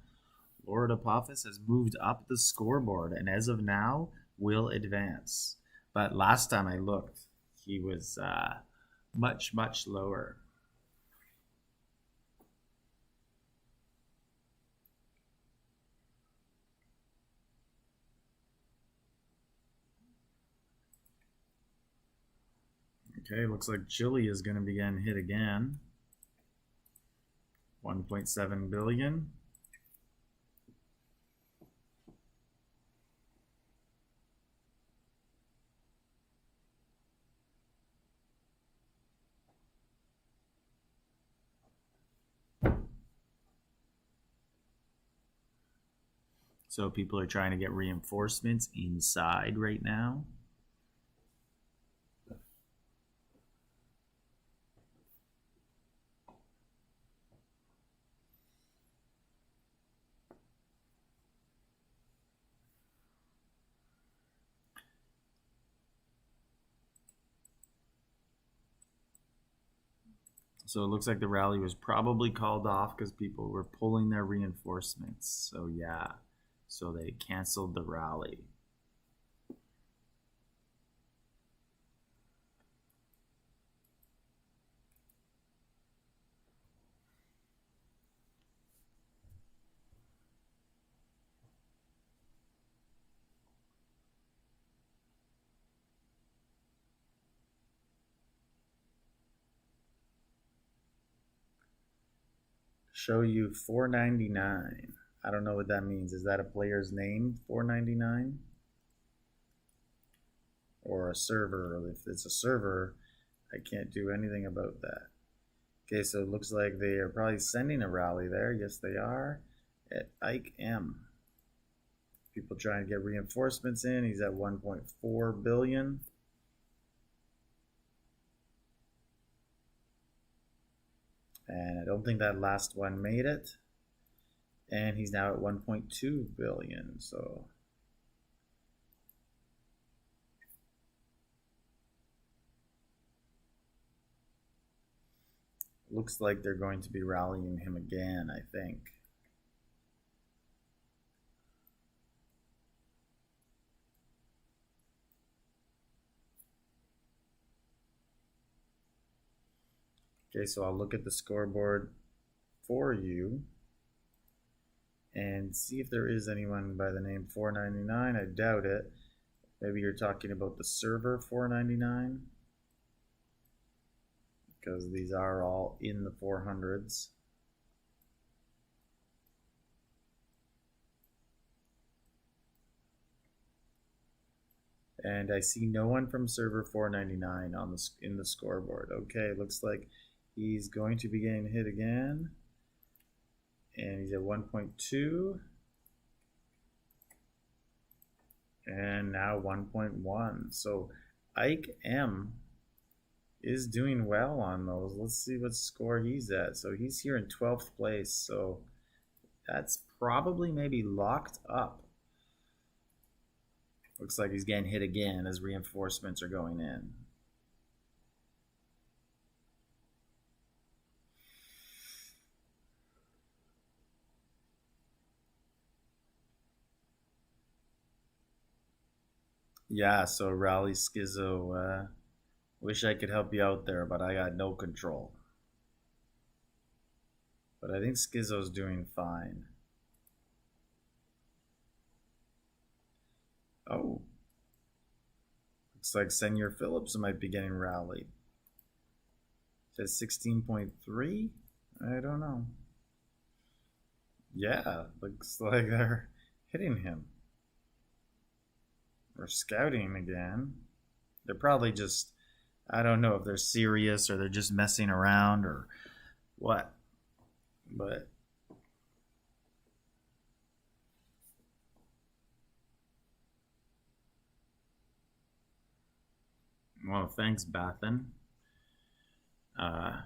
Lord Apophis has moved up the scoreboard and as of now will advance. But last time I looked, he was much, much lower. Okay, looks like Chile is going to begin hit again. 1.7 billion. So people are trying to get reinforcements inside right now. So it looks like the rally was probably called off because people were pulling their reinforcements. So yeah, so they canceled the rally. Show you 499. I don't know what that means. Is that a player's name, 499? Or a server? If it's a server, I can't do anything about that. Okay, so it looks like they are probably sending a rally there. Yes, they are. At Ike M. People trying to get reinforcements in. He's at 1.4 billion. And I don't think that last one made it. And he's now at 1.2 billion. So looks like they're going to be rallying him again, I think. Okay, so I'll look at the scoreboard for you and see if there is anyone by the name 499. I doubt it. Maybe you're talking about the server 499, because these are all in the 400s. And I see no one from server 499 on in the scoreboard. Okay, looks like he's going to be getting hit again. And he's at 1.2. And now 1.1. So Ike M is doing well on those. Let's see what score he's at. So he's here in 12th place. So that's probably maybe locked up. Looks like he's getting hit again as reinforcements are going in. Yeah, so Rally Schizo, wish I could help you out there, but I got no control. But I think Schizo's doing fine. Oh. Looks like Senor Phillips might be getting rallied. It says 16.3? I don't know. Yeah, looks like they're hitting him. Or scouting again. They're probably just, I don't know if they're serious or they're just messing around or what. But well, thanks, Bathan. I'm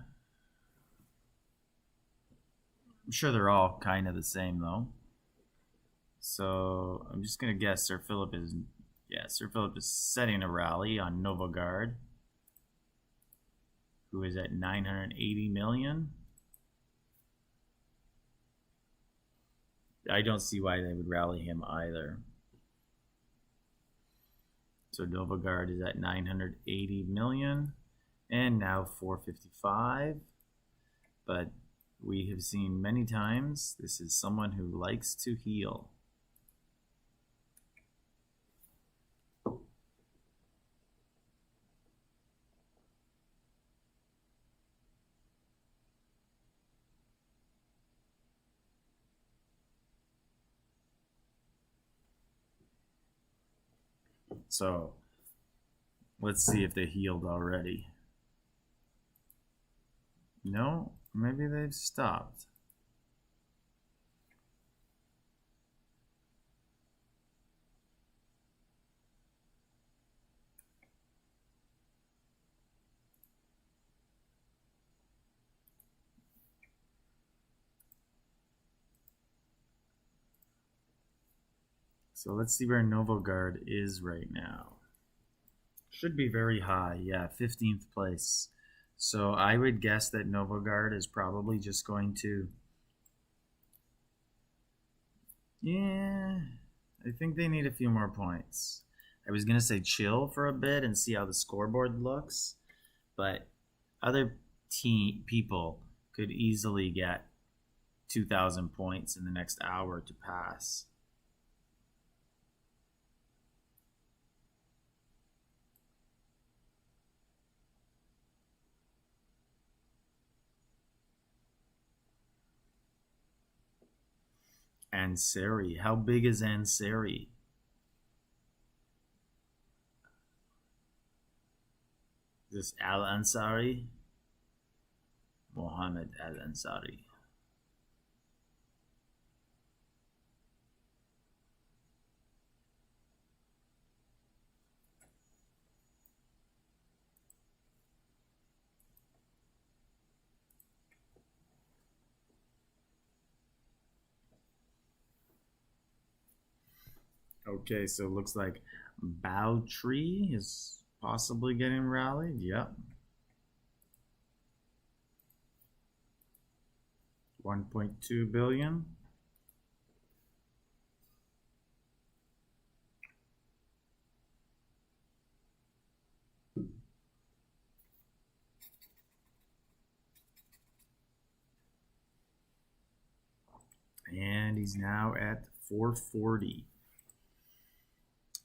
sure they're all kind of the same though. So I'm just gonna guess Sir Philip is, yeah, Sir Philip is setting a rally on Novaguard, who is at 980 million. I don't see why they would rally him either. So Novaguard is at 980 million and now 455. But we have seen many times this is someone who likes to heal. So let's see if they healed already. No, maybe they've stopped. So let's see where Novaguard is right now. Should be very high, yeah, 15th place. So I would guess that Novaguard is probably just going to... Yeah, I think they need a few more points. I was going to say chill for a bit and see how the scoreboard looks, but other people could easily get 2,000 points in the next hour to pass. Ansari. How big is Ansari? Is this Al Ansari? Mohammed Al Ansari. Okay, so it looks like Bow Tree is possibly getting rallied. Yep. 1.2 billion. And he's now at 440.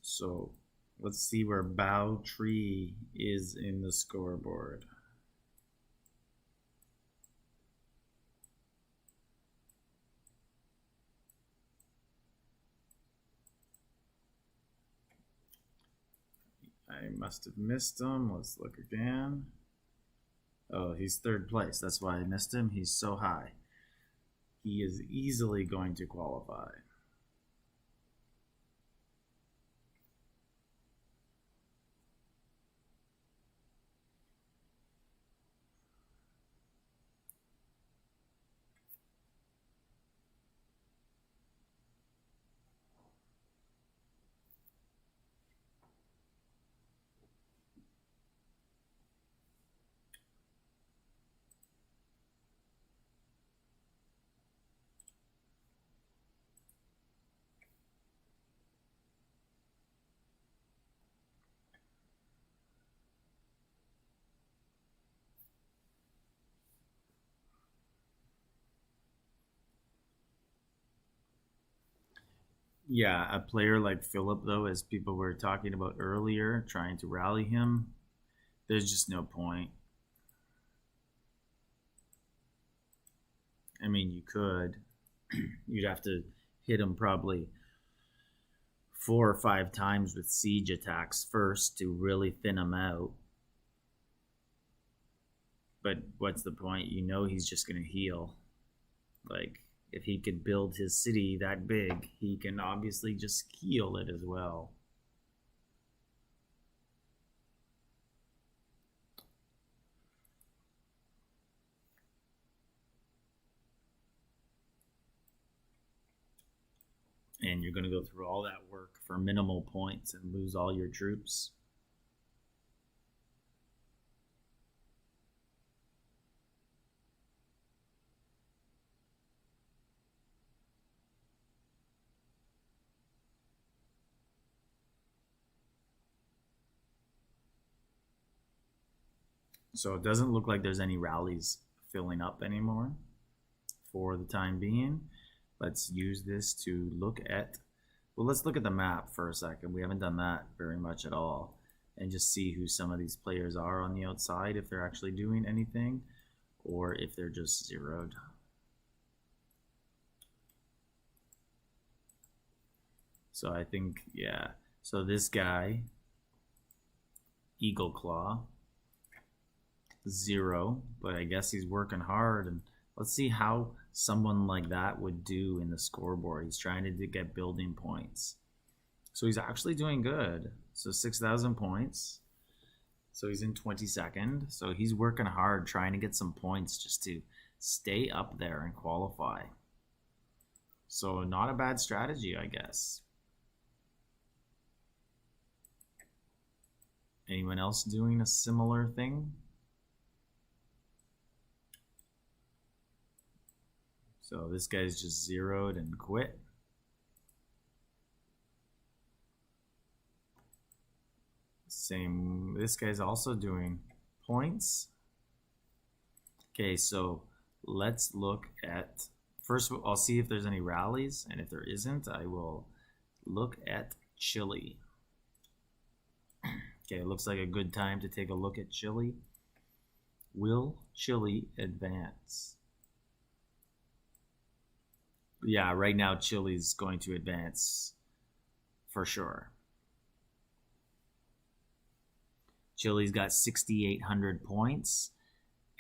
So let's see where Bow Tree is in the scoreboard. I must have missed him. Let's look again. Oh, he's third place. That's why I missed him. He's so high. He is easily going to qualify. Yeah, a player like Philip, though, as people were talking about earlier, trying to rally him, there's just no point. I mean, you could. You'd have to hit him probably 4 or 5 times with siege attacks first to really thin him out. But what's the point? You know he's just going to heal. Like, if he could build his city that big, he can obviously just heal it as well. And you're going to go through all that work for minimal points and lose all your troops. So it doesn't look like there's any rallies filling up anymore for the time being. Let's use this to look at, well, let's look at the map for a second. We haven't done that very much at all. And just see who some of these players are on the outside, if they're actually doing anything, or if they're just zeroed. So I think, yeah. So this guy, Eagle Claw, 0, but I guess he's working hard. And let's see how someone like that would do in the scoreboard. He's trying to get building points. So he's actually doing good. So 6,000 points. So he's in 22nd. So he's working hard trying to get some points just to stay up there and qualify. So not a bad strategy, I guess. Anyone else doing a similar thing? So this guy's just zeroed and quit. Same, this guy's also doing points. Okay, so let's look at, first I'll see if there's any rallies, and if there isn't, I will look at Chile. Okay, it looks like a good time to take a look at Chile. Will Chile advance? Yeah, right now Chile's going to advance for sure. Chile's got 6,800 points,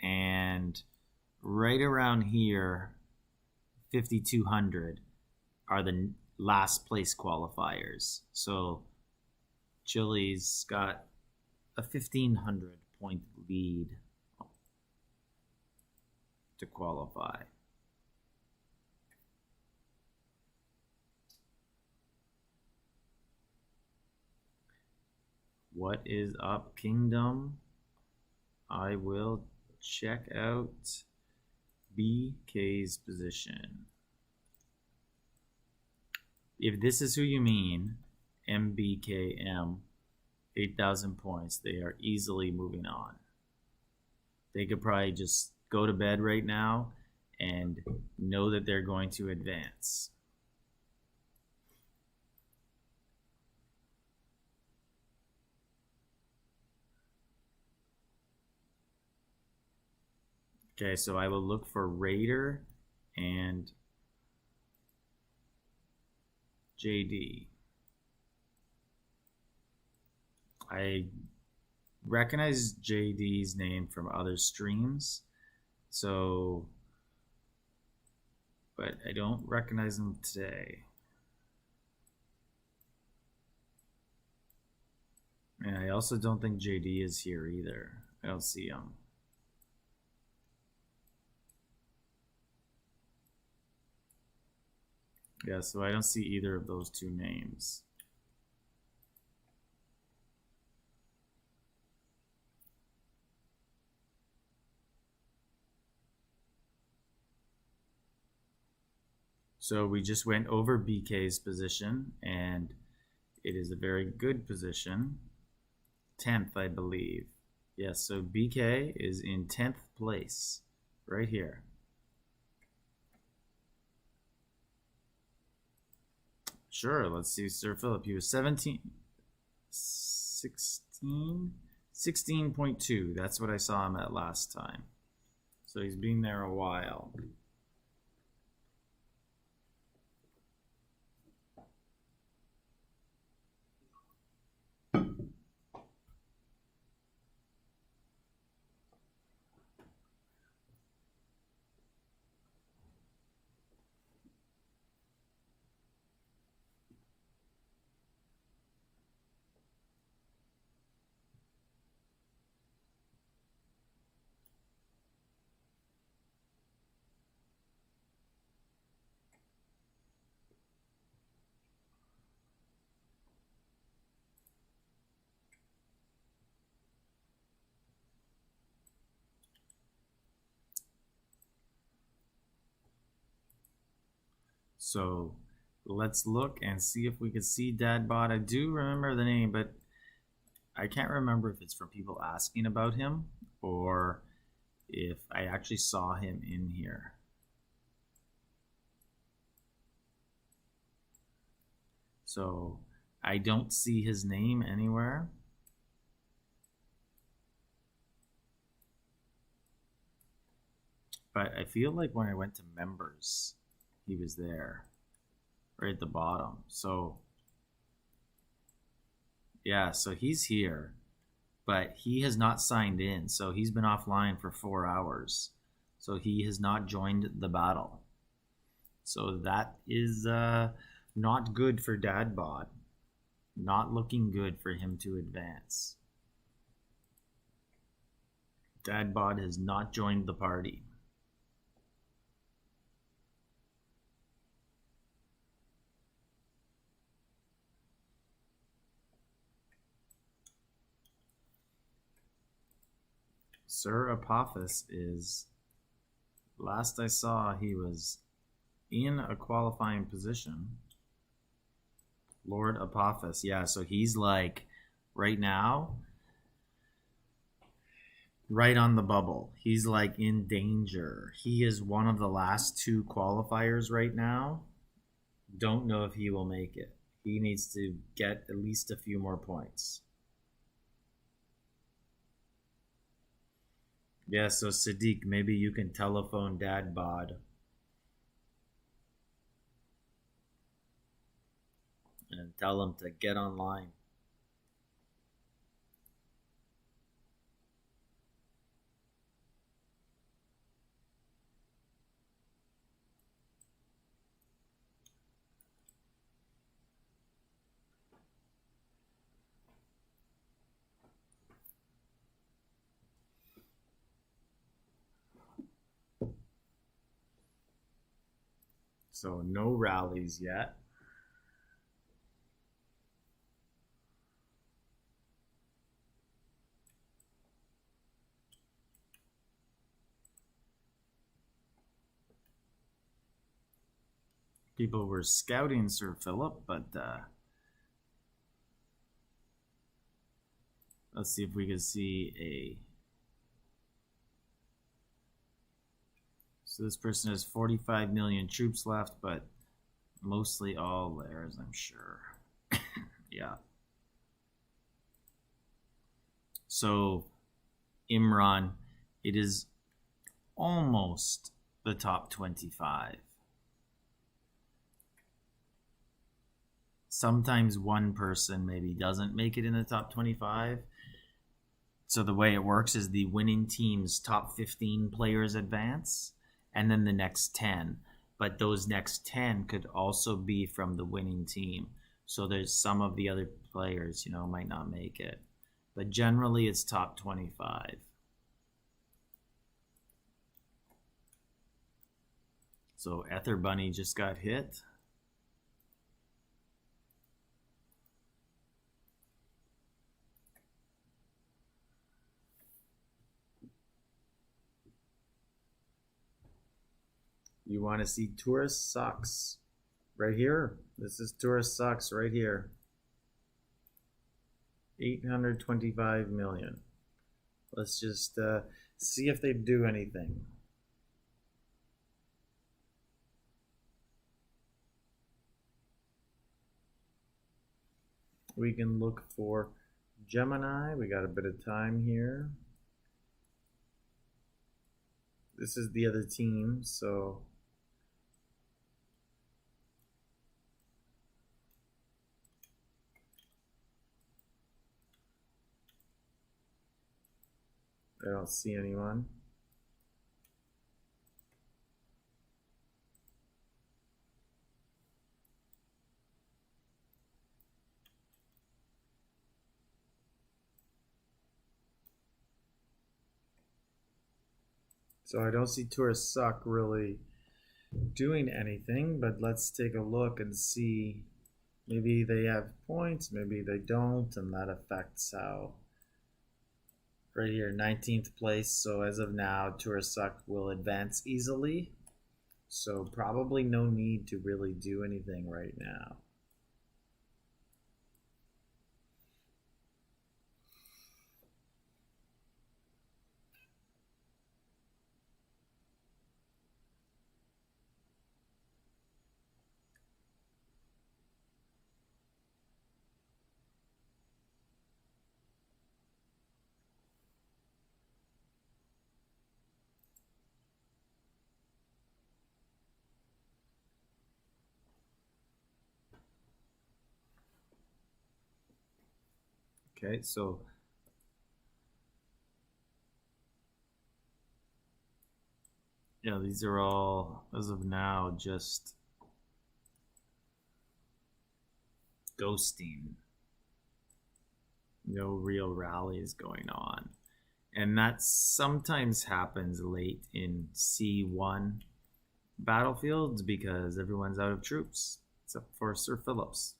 and right around here, 5,200 are the last place qualifiers. So Chile's got a 1,500 point lead to qualify. What is up, Kingdom? I will check out BK's position. If this is who you mean, MBKM, 8,000 points, they are easily moving on. They could probably just go to bed right now and know that they're going to advance. Okay, so I will look for Raider and JD. I recognize JD's name from other streams, so, but I don't recognize him today. And I also don't think JD is here either. I don't see him. Yeah, so I don't see either of those two names. So we just went over BK's position, and it is a very good position. 10th, I believe. Yes, so BK is in 10th place, right here. Sure, let's see, Sir Philip. He was 16.2. That's what I saw him at last time. So he's been there a while. So let's look and see if we can see Dadbot. I do remember the name, but I can't remember if it's from people asking about him or if I actually saw him in here. So I don't see his name anywhere. But I feel like when I went to members, he was there, right at the bottom. So yeah, so he's here, but he has not signed in. So he's been offline for 4 hours. So he has not joined the battle. So that is not good for Dadbot. Not looking good for him to advance. Dadbot has not joined the party. Sir Apophis is, last I saw, he was in a qualifying position. Lord Apophis, yeah, so he's like right now right on the bubble. He's like in danger. He is one of the last two qualifiers right now. Don't know if he will make it. He needs to get at least a few more points. Yeah, so Sadiq, maybe you can telephone Dad Bod and tell him to get online. So no rallies yet. People were scouting Sir Philip, but let's see if we can see a... So this person has 45 million troops left, but mostly all theirs, I'm sure. Yeah. So Imran, it is almost the top 25. Sometimes one person maybe doesn't make it in the top 25. So the way it works is the winning team's top 15 players advance, and then the next 10. But those next 10 could also be from the winning team. So there's some of the other players, you know, might not make it. But generally it's top 25. So Ether Bunny just got hit. You want to see Tourist Sucks right here? This is Tourist Sucks right here. 825 million. Let's just see if they do anything. We can look for Gemini. We got a bit of time here. This is the other team, so I don't see anyone. So I don't see Tourists Suck really doing anything, but let's take a look and see. Maybe they have points, maybe they don't, and that affects how. Right here, 19th place. So as of now, Tourists Suck will advance easily. So probably no need to really do anything right now. Okay, so yeah, these are all, as of now, just ghosting. No real rallies going on. And that sometimes happens late in C1 battlefields because everyone's out of troops, except for Sir Phillips.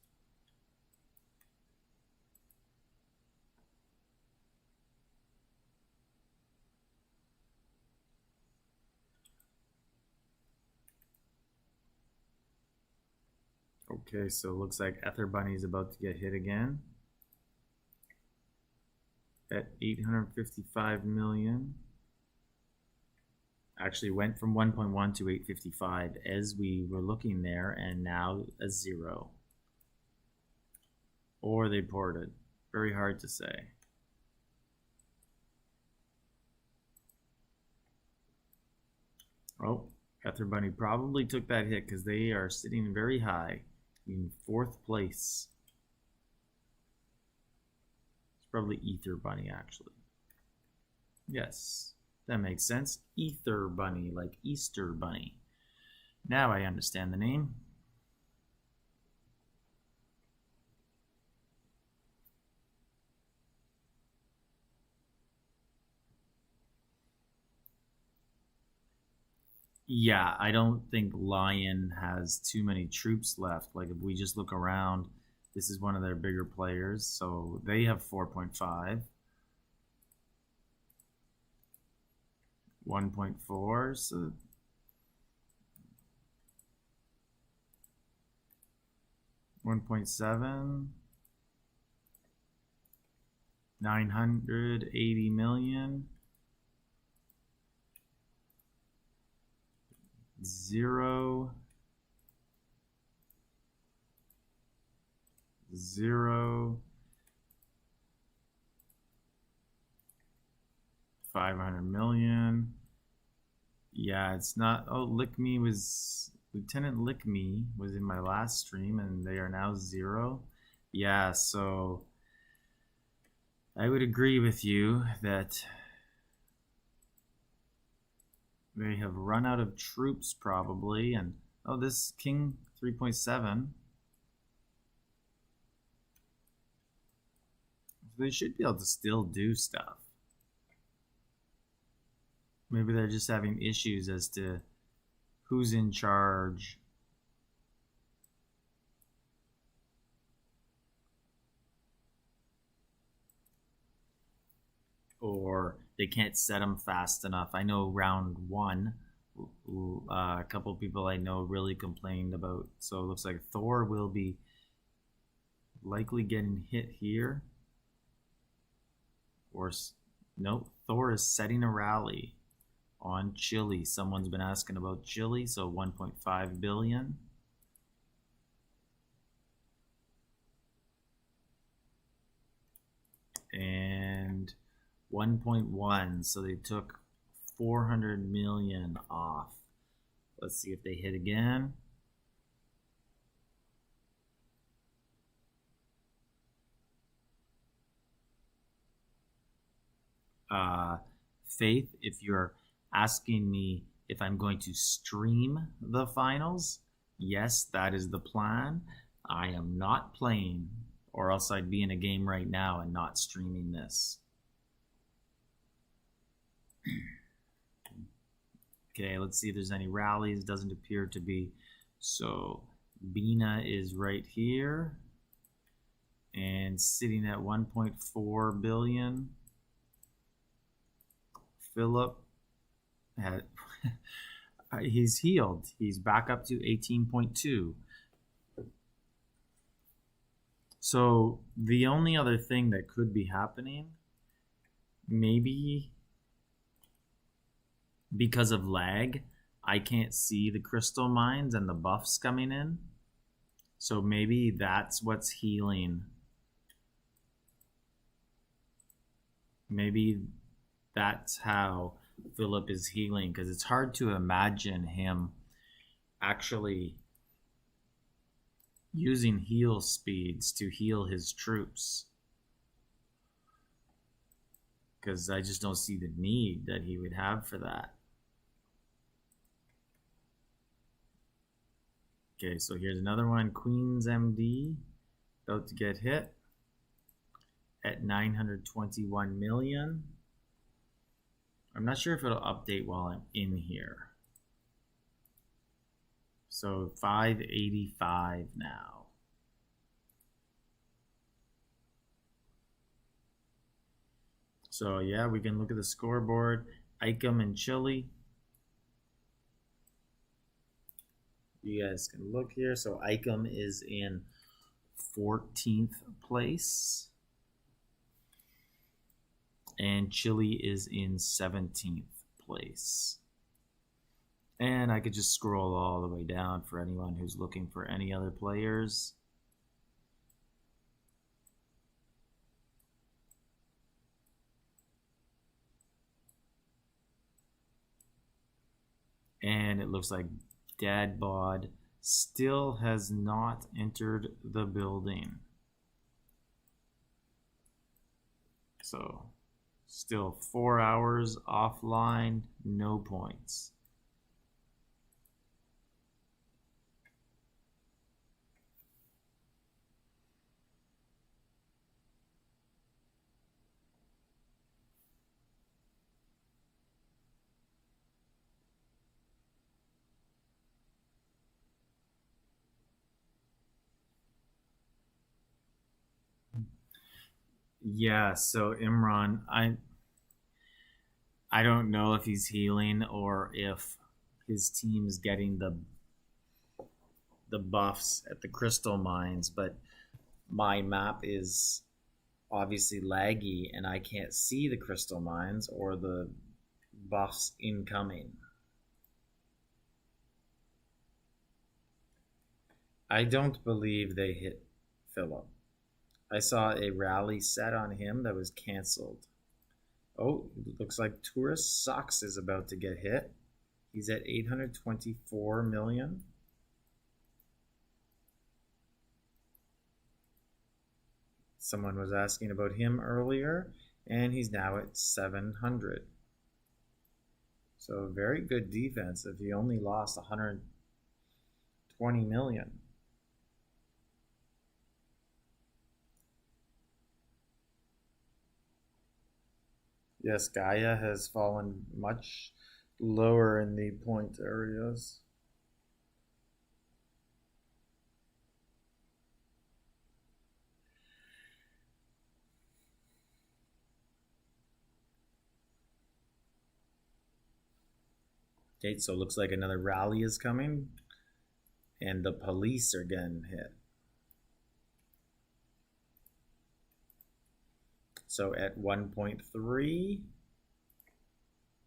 Okay, so it looks like Ether Bunny is about to get hit again at 855 million. Actually went from 1.1 to 855 as we were looking there, and now a 0. Or they ported. Very hard to say. Oh, Ether Bunny probably took that hit because they are sitting very high in 4th place. It's probably Ether Bunny, actually. Yes, that makes sense. Ether Bunny, like Easter Bunny. Now I understand the name. Yeah, I don't think Lion has too many troops left. Like, if we just look around, this is one of their bigger players, so they have 4.5. 1.4, so 1.7, 980 million. 0, 0, 500 million. Yeah, it's not. Oh, Lick Me was Lieutenant Lick Me was in my last stream, and they are now 0. Yeah, so I would agree with you that they have run out of troops probably, and oh, this King 3.7. They should be able to still do stuff. Maybe they're just having issues as to who's in charge. Or they can't set them fast enough. I know round 1, a couple of people I know really complained about. So it looks like Thor will be likely getting hit here. Or no, Thor is setting a rally on Chile. Someone's been asking about Chile, so 1.5 billion. And 1.1, so they took 400 million off. Let's see if they hit again. Faith, if you're asking me if I'm going to stream the finals, yes, that is the plan. I am not playing, or else I'd be in a game right now and not streaming this. Okay, let's see if there's any rallies. Doesn't appear to be. So Beena is right here and sitting at 1.4 billion. Philip had he's healed. He's back up to 18.2. So the only other thing that could be happening, maybe because of lag, I can't see the crystal mines and the buffs coming in. So maybe that's what's healing. Maybe that's how Philip is healing, because it's hard to imagine him actually using heal speeds to heal his troops, because I just don't see the need that he would have for that. Okay, so here's another one. Queen's MD about to get hit at 921 million. I'm not sure if it'll update while I'm in here. So 585 now. So yeah, we can look at the scoreboard. Icom and Chile. You guys can look here. So Icom is in 14th place. And Chile is in 17th place. And I could just scroll all the way down for anyone who's looking for any other players. And it looks like Dad Bod still has not entered the building. So still 4 hours offline, no points. Yeah, so Imran, I don't know if he's healing or if his team's getting the buffs at the crystal mines, but my map is obviously laggy and I can't see the crystal mines or the buffs incoming. I don't believe they hit Philip. I saw a rally set on him that was canceled. Oh, it looks like Tourist Sucks is about to get hit. He's at 824 million. Someone was asking about him earlier, and he's now at 700. So very good defense if he only lost 120 million. Yes, Gaia has fallen much lower in the point areas. Okay, so it looks like another rally is coming, and the police are getting hit. So at 1.3,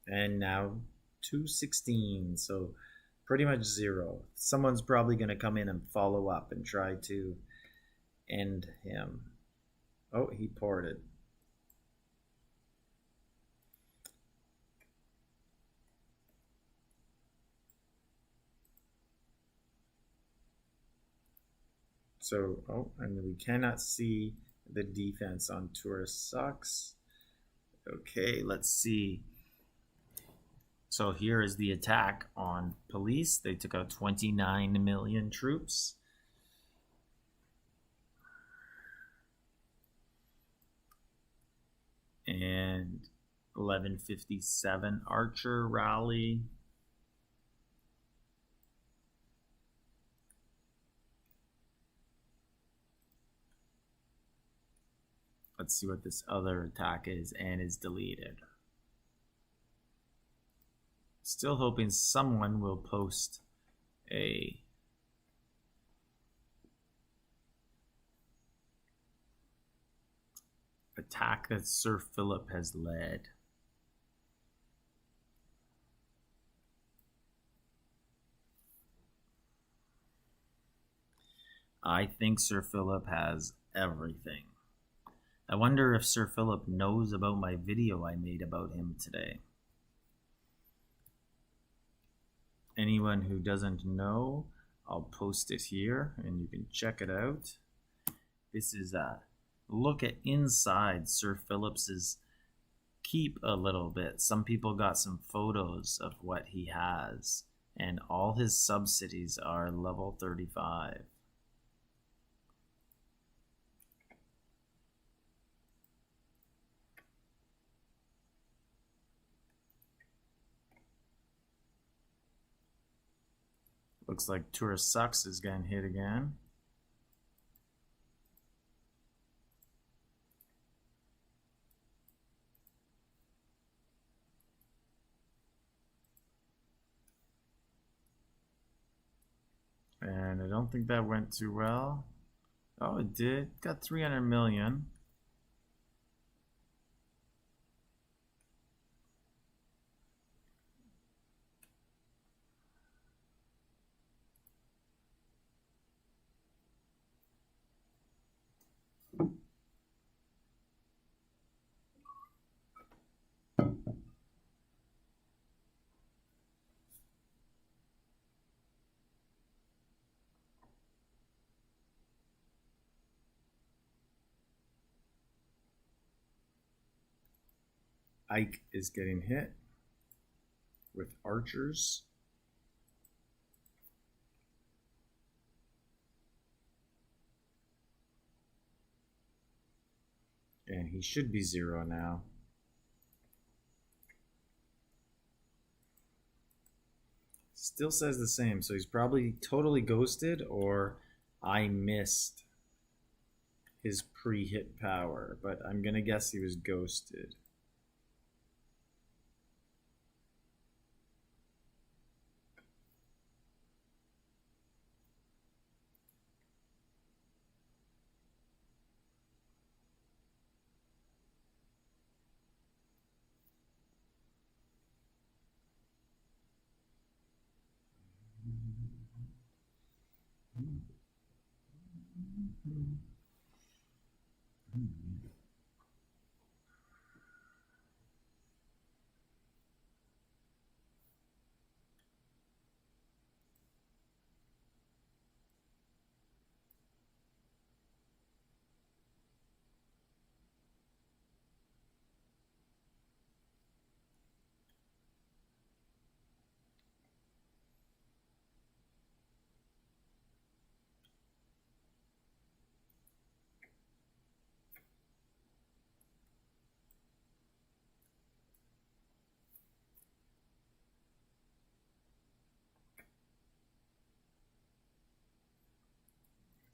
and now 216, so pretty much zero. Someone's probably going to come in and follow up and try to end him. Oh, he ported. So, oh, and we cannot see the defense on Tourist Sucks. Okay, let's see. So here is the attack on police. They took out 29 million troops. And 1157 Archer rally. Let's see what this other attack is, and is deleted. Still hoping someone will post a attack that Sir Philip has led. I think Sir Philip has everything. I wonder if Sir Philip knows about my video I made about him today. Anyone who doesn't know, I'll post it here and you can check it out. This is a look at inside Sir Philips's keep a little bit. Some people got some photos of what he has, and all his subsidies are level 35. Looks like Tourist Sucks is getting hit again. and I don't think that went too well. Oh, it did. Got 300 million. Ike is getting hit with archers. And he should be 0 now. Still says the same, so he's probably totally ghosted, or I missed his pre-hit power, but I'm gonna guess he was ghosted.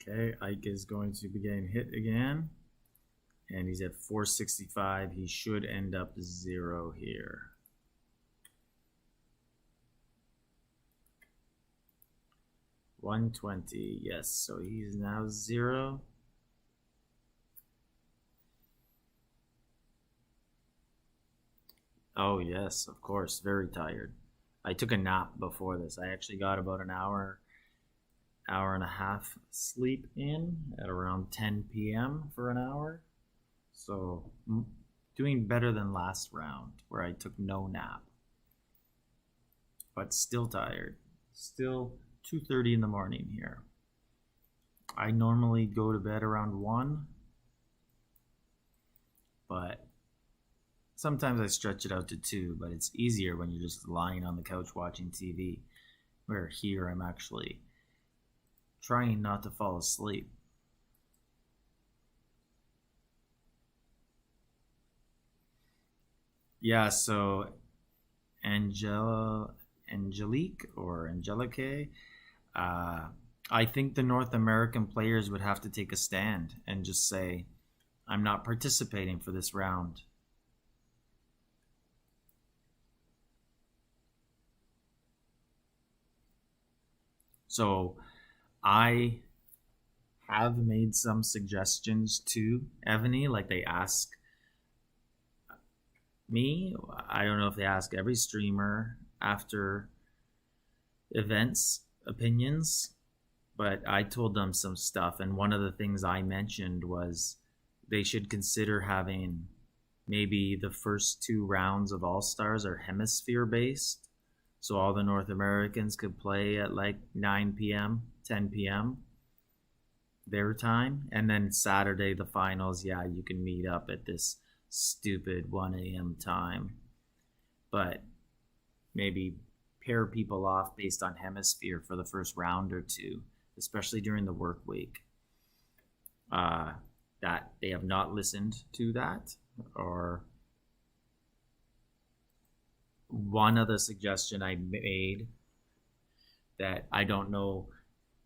Okay, Ike is going to be getting hit again. And he's at 465. He should end up 0 here. $120. Yes, so he's now 0. Oh, yes, of course. Very tired. I took a nap before this. I actually got about an hour and a half sleep in at around 10 p.m. for an hour. So doing better than last round where I took no nap. But still tired. Still 2:30 in the morning here. I normally go to bed around 1. But sometimes I stretch it out to 2, but it's easier when you're just lying on the couch watching TV. Where here I'm actually trying not to fall asleep. Yeah, so Angelique or Angelique, I think the North American players would have to take a stand and just say, I'm not participating for this round. So I have made some suggestions to Evony, like they ask me. I don't know if they ask every streamer after events opinions, but I told them some stuff, and one of the things I mentioned was they should consider having maybe the first 2 rounds of All-Stars are hemisphere based, so all the North Americans could play at like 9 p.m., 10 p.m. their time, and then Saturday the finals, yeah, you can meet up at this stupid 1 a.m. time, but maybe pair people off based on hemisphere for the first round or 2, especially during the work week. That they have not listened to that. Or one other suggestion I made that I don't know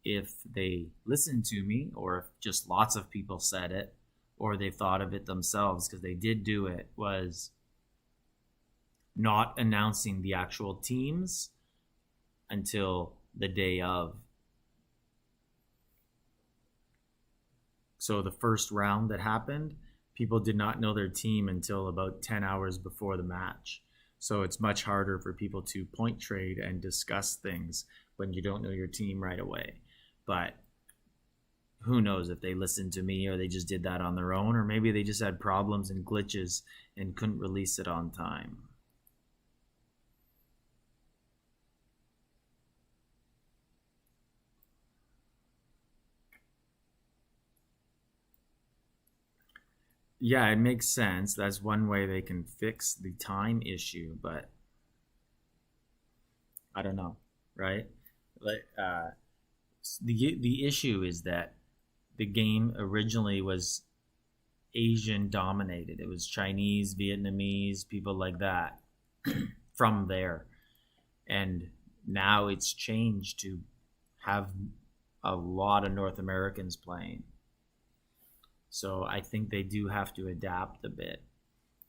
if they listened to me or if just lots of people said it or they thought of it themselves, because they did do it, was not announcing the actual teams until the day of. So the first round that happened, people did not know their team until about 10 hours before the match. So it's much harder for people to point trade and discuss things when you don't know your team right away. But who knows if they listened to me or they just did that on their own, or maybe they just had problems and glitches and couldn't release it on time. Yeah, it makes sense. That's one way they can fix the time issue, but I don't know, right? Like the issue is that the game originally was Asian dominated. It was Chinese, Vietnamese, people like that from there. And now it's changed to have a lot of North Americans playing. So I think they do have to adapt a bit.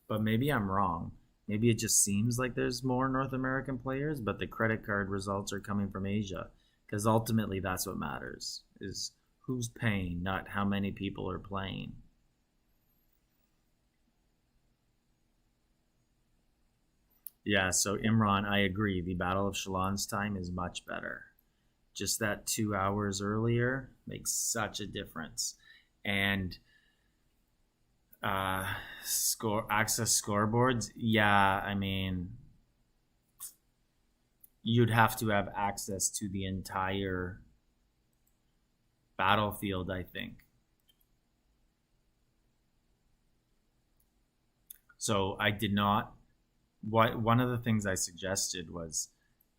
But maybe I'm wrong. Maybe it just seems like there's more North American players, but the credit card results are coming from Asia. Because ultimately that's what matters, is who's paying, not how many people are playing. Yeah, so Imran, I agree. The Battle of Chalons time is much better. Just that 2 hours earlier makes such a difference. And scoreboards, yeah, I mean, you'd have to have access to the entire battlefield, I think. So I did not. One of the things I suggested was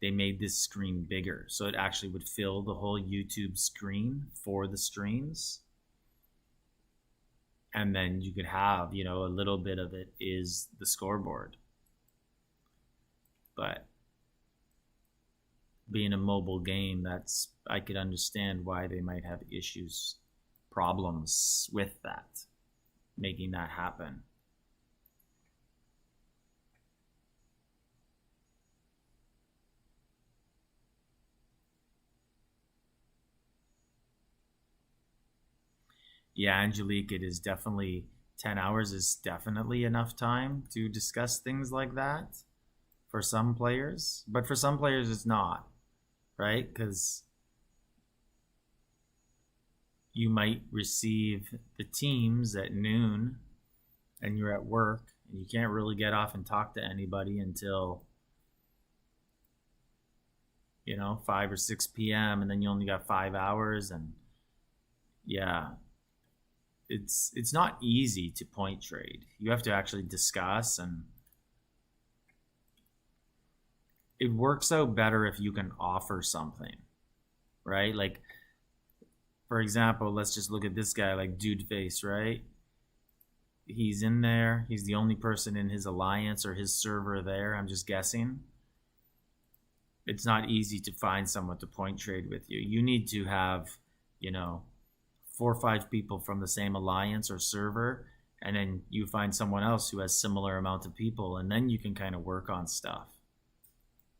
they made this screen bigger, so it actually would fill the whole YouTube screen for the streams, and then you could have, you know, a little bit of it is the scoreboard. But being a mobile game, that's, I could understand why they might have issues, problems with that, making that happen. Yeah, Angelique, it is definitely 10 hours is definitely enough time to discuss things like that for some players, but for some players it's not, right? Because you might receive the teams at noon and you're at work and you can't really get off and talk to anybody until, you know, 5 or 6 p.m. and then you only got 5 hours. And yeah, it's not easy to point trade. You have to actually discuss, and it works out better if you can offer something, right? Like, for example, let's just look at this guy, like Dude Face, right? He's in there. He's the only person in his alliance or his server there. I'm just guessing. It's not easy to find someone to point trade with you. You need to have, you know, 4 or 5 people from the same alliance or server, and then you find someone else who has similar amount of people, and then you can kind of work on stuff.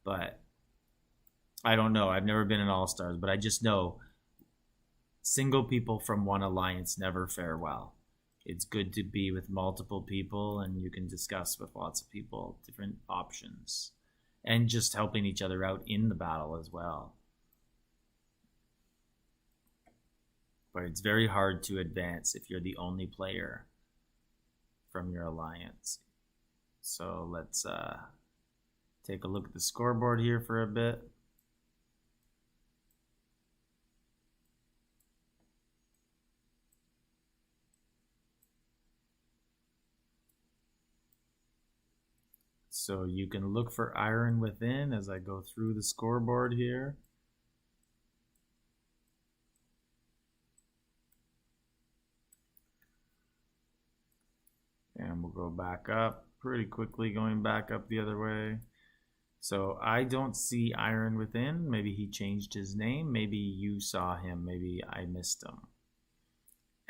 But I don't know. I've never been in All Stars, but I just know single people from one alliance never fare well. It's good to be with multiple people, and you can discuss with lots of people different options, and just helping each other out in the battle as well. But it's very hard to advance if you're the only player from your alliance. So let's take a look at the scoreboard here for a bit. So you can look for iron within as I go through the scoreboard here. And we'll go back up pretty quickly, going back up the other way. So I don't see Iron Within. Maybe he changed his name. Maybe you saw him. Maybe I missed him.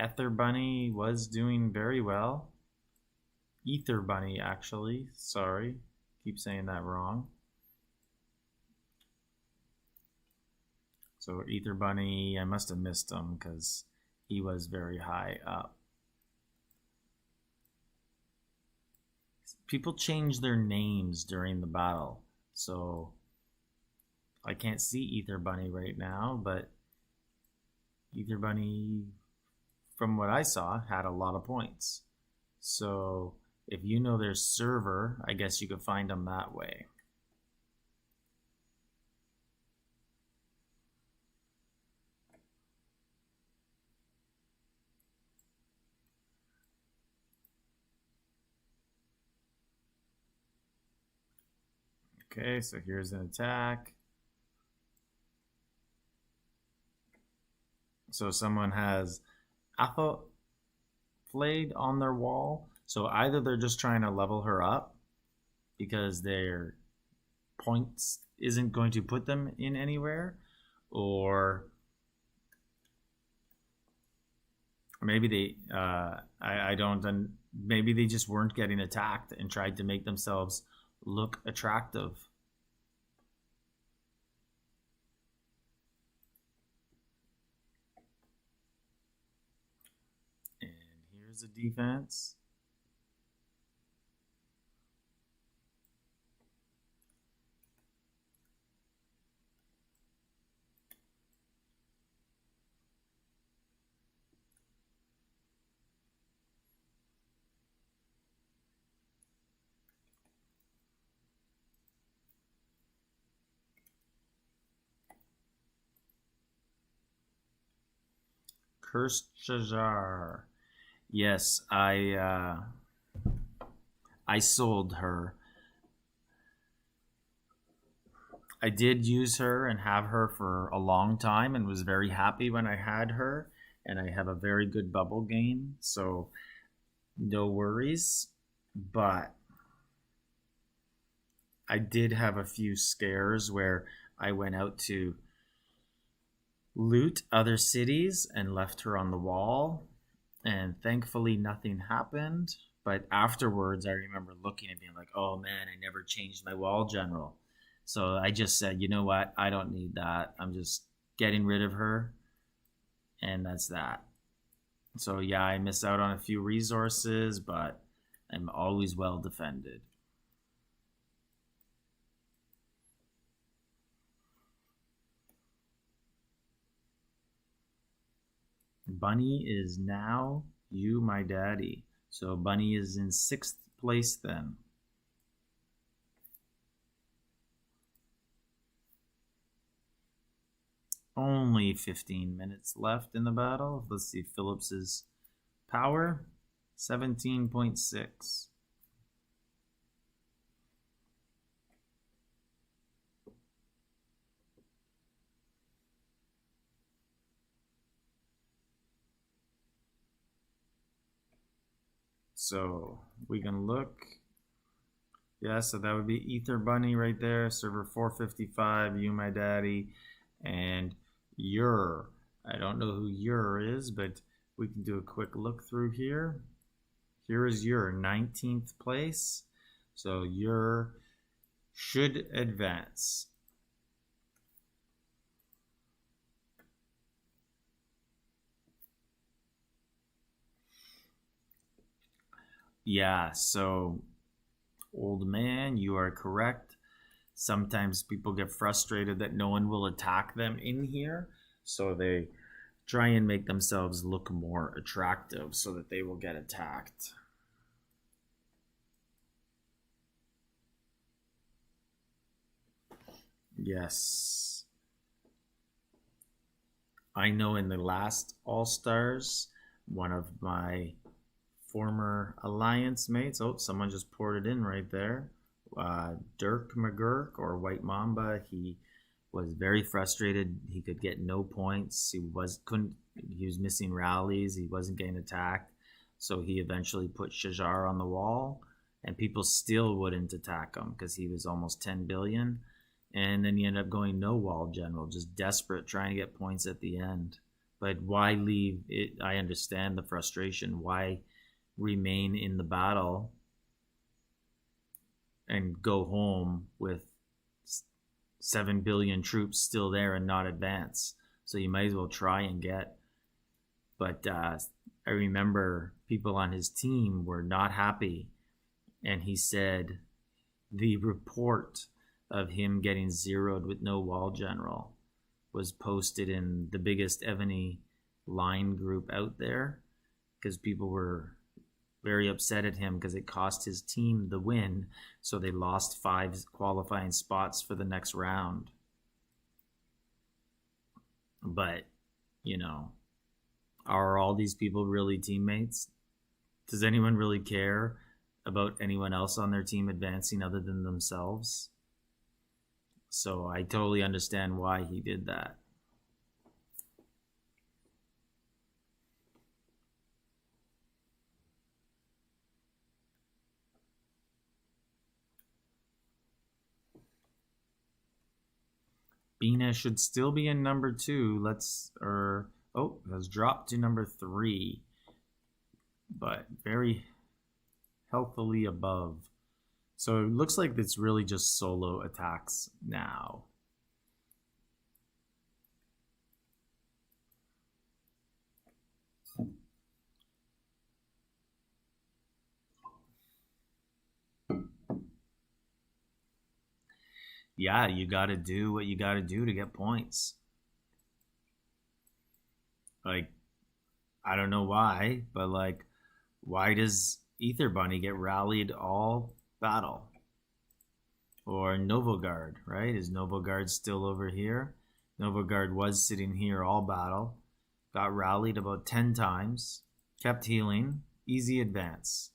Ether Bunny was doing very well. Ether Bunny, actually. Sorry. Keep saying that wrong. So Ether Bunny, I must have missed him because he was very high up. People change their names during the battle, so I can't see Ether Bunny right now, but Ether Bunny, from what I saw, had a lot of points. So if you know their server, I guess you could find them that way. Okay, so here's an attack. So someone has Alpha Flayed on their wall. So either they're just trying to level her up because their points isn't going to put them in anywhere, or maybe they I don't, maybe they just weren't getting attacked and tried to make themselves look attractive. And here's the defense. Cursed Shajar. Yes, I sold her. I did use her and have her for a long time and was very happy when I had her. And I have a very good bubble game, so no worries. But I did have a few scares where I went out to loot other cities and left her on the wall, and thankfully nothing happened. But afterwards I remember looking and being like, oh man, I never changed my wall general. So I just said, you know what, I don't need that, I'm just getting rid of her, and that's that. So yeah, I miss out on a few resources, but I'm always well defended. Bunny is now you, my daddy. So Bunny is in 6th place then. Only 15 minutes left in the battle. Let's see Phillips's power. 17.6. So we can look. Yeah, so that would be Ether Bunny right there. Server 455, you, my daddy, and Ur. I don't know who Ur is, but we can do a quick look through here. Here is Ur, 19th place. So Ur should advance. Yeah, so old man, you are correct. Sometimes people get frustrated that no one will attack them in here, so they try and make themselves look more attractive so that they will get attacked. Yes. I know in the last All-Stars, one of my former alliance mates, oh, someone just poured it in right there, Dirk McGurk, or White Mamba, he was very frustrated. He could get no points. He was missing rallies. He wasn't getting attacked. So he eventually put Shajar on the wall, and people still wouldn't attack him because he was almost 10 billion. And then he ended up going no wall general, just desperate, trying to get points at the end. But why leave it? I understand the frustration. Why remain in the battle and go home with 7 billion troops still there and not advance? So you might as well try and get But I remember people on his team were not happy, and he said the report of him getting zeroed with no wall general was posted in the biggest Evony line group out there, because people were very upset at him because it cost his team the win, so they lost 5 qualifying spots for the next round. But, you know, are all these people really teammates? Does anyone really care about anyone else on their team advancing other than themselves? So I totally understand why he did that. Beena should still be in number 2. Has dropped to number 3, but very healthily above. So it looks like it's really just solo attacks now. Yeah, you got to do what you got to do to get points. Like, I don't know why, but like, why does Ether Bunny get rallied all battle? Or Novaguard, right? Is Novaguard still over here? Novaguard was sitting here all battle. Got rallied about 10 times. Kept healing. Easy advance.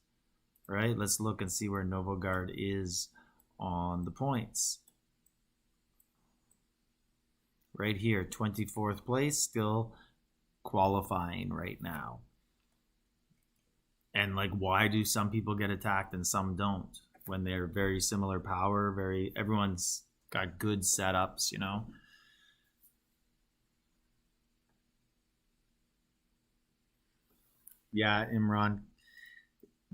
Right? Let's look and see where Novaguard is on the points. Right here, 24th place, still qualifying right now. And like, why do some people get attacked and some don't when they're very similar power? Everyone's got good setups, you know. Yeah, Imran.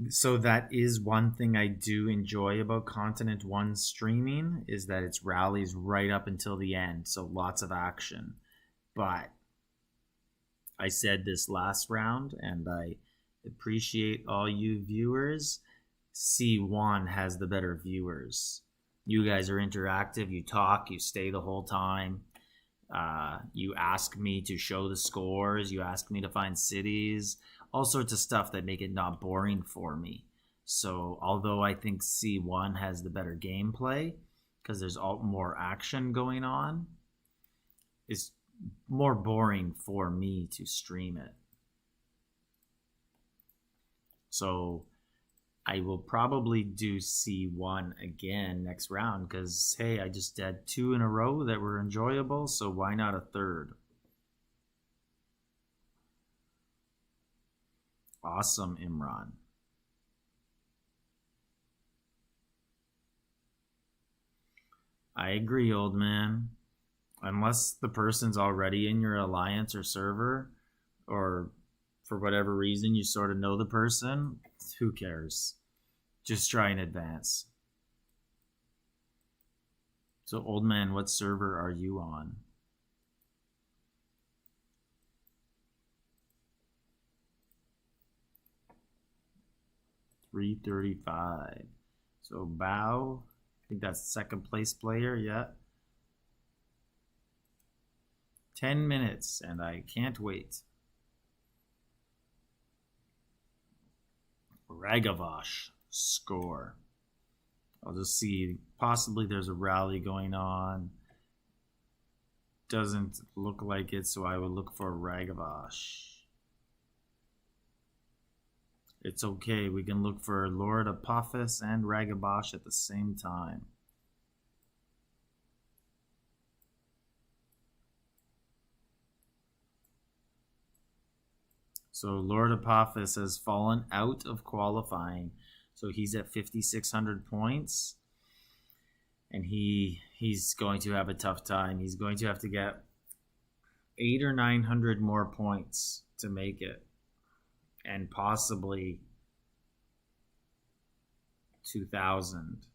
So that is one thing I do enjoy about Continent 1 streaming, is that it's rallies right up until the end, so lots of action. But I said this last round, and I appreciate all you viewers. C1 has the better viewers. You guys are interactive, you talk, you stay the whole time. You ask me to show the scores, you ask me to find cities, all sorts of stuff that make it not boring for me. So although I think C1 has the better gameplay, because there's more action going on, it's more boring for me to stream it. So I will probably do C1 again next round, because hey, I just had 2 in a row that were enjoyable, so why not a third? Awesome, Imran. I agree, old man. Unless the person's already in your alliance or server, or for whatever reason you sort of know the person, who cares? Just try and advance. So, old man, what server are you on? $335. So Bao, I think that's second place player, yeah. 10 minutes, and I can't wait. Ragavash score. I'll just see, possibly there's a rally going on. Doesn't look like it, so I would look for Ragavash. It's okay, we can look for Lord Apophis and Ragabash at the same time. So Lord Apophis has fallen out of qualifying. So he's at 5,600 points. And he's going to have a tough time. He's going to have to get 800 or 900 more points to make it. And possibly 2,000.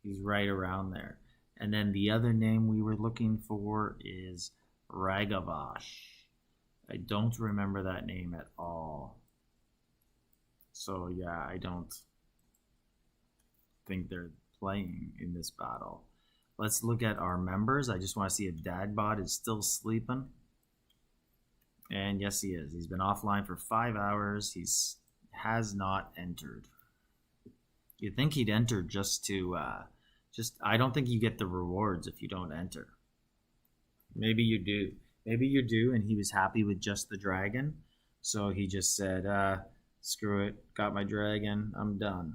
He's right around there. And then the other name we were looking for is Ragavash. I don't remember that name at all. So yeah, I don't think they're playing in this battle. Let's look at our members. I just want to see if Dadbot is still sleeping. And yes, he is. He's been offline for 5 hours. Has not entered. You'd think he'd enter just to I don't think you get the rewards if you don't enter. Maybe you do. Maybe you do, and he was happy with just the dragon. So he just said, screw it, got my dragon, I'm done.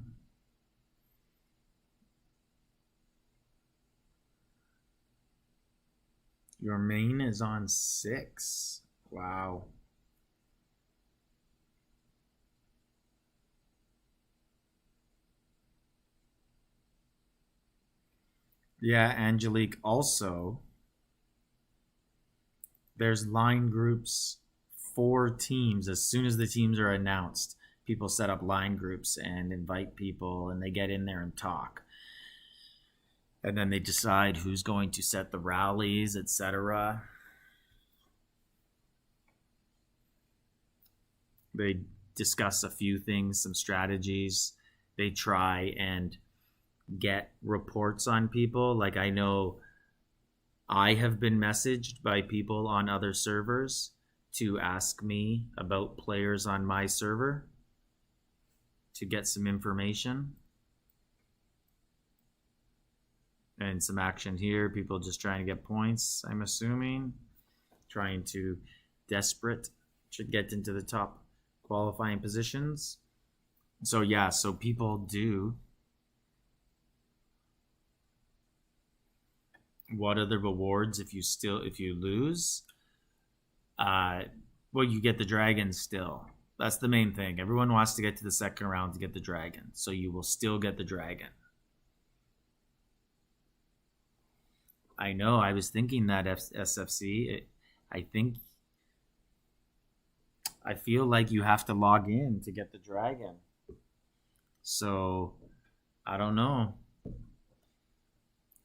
Your main is on 6. Wow. Yeah, Angelique, also, there's line groups for teams. As soon as the teams are announced, people set up line groups and invite people, and they get in there and talk. And then they decide who's going to set the rallies, etc. They discuss a few things, some strategies. They try and get reports on people. Like, I know I have been messaged by people on other servers to ask me about players on my server to get some information. And some action here. People just trying to get points, I'm assuming. Trying to desperate to get into the top qualifying positions. So yeah, so people do. What are the rewards if you lose? Well, you get the dragon still. That's the main thing. Everyone wants to get to the second round to get the dragon, so you will still get the dragon. I know. I was thinking that SFC. I feel like you have to log in to get the dragon. So I don't know.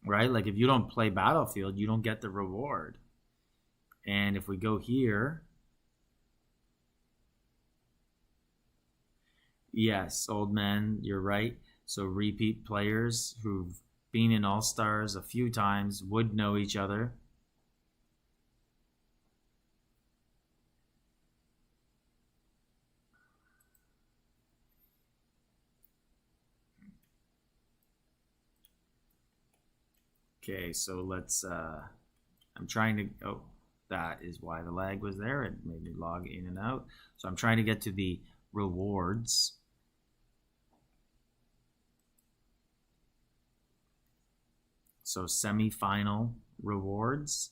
Right? Like, if you don't play Battlefield, you don't get the reward. And if we go here, yes, old man, you're right. So repeat players who've been in All-Stars a few times would know each other. Okay, so let's I'm trying to that is why the lag was there. It made me log in and out. So I'm trying to get to the rewards. So semi-final rewards.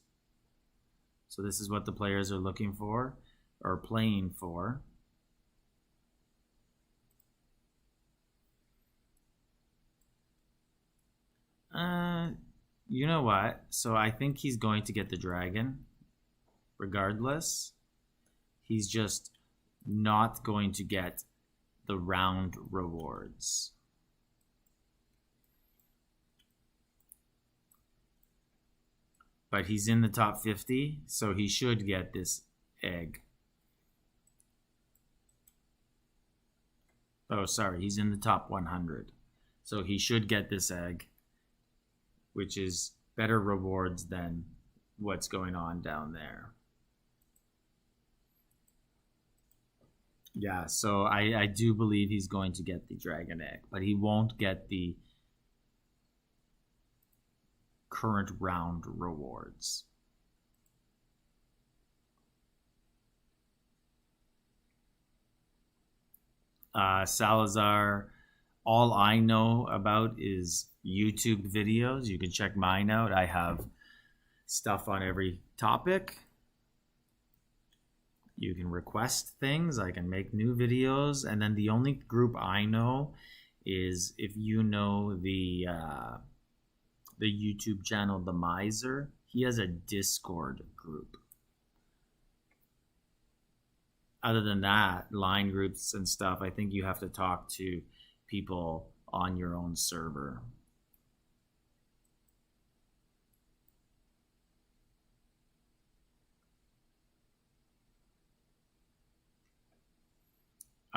So this is what the players are looking for or playing for. You know what? So I think he's going to get the dragon regardless. He's just not going to get the round rewards. But he's in the top 50, so he should get this egg. Oh, sorry, he's in the top 100. So he should get this egg, which is better rewards than what's going on down there. Yeah, so I do believe he's going to get the dragon egg, but he won't get the current round rewards. Salazar, all I know about is YouTube videos. You can check mine out. I have stuff on every topic. You can request things. I can make new videos. And then the only group I know is, if you know the YouTube channel, The Miser, he has a Discord group. Other than that, line groups and stuff, I think you have to talk to people on your own server.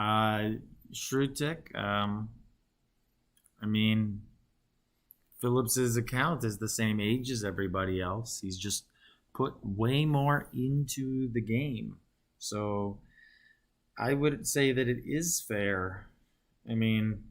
Shrutik, I mean, Phillips's account is the same age as everybody else. He's just put way more into the game. So I would say that it is fair. I mean,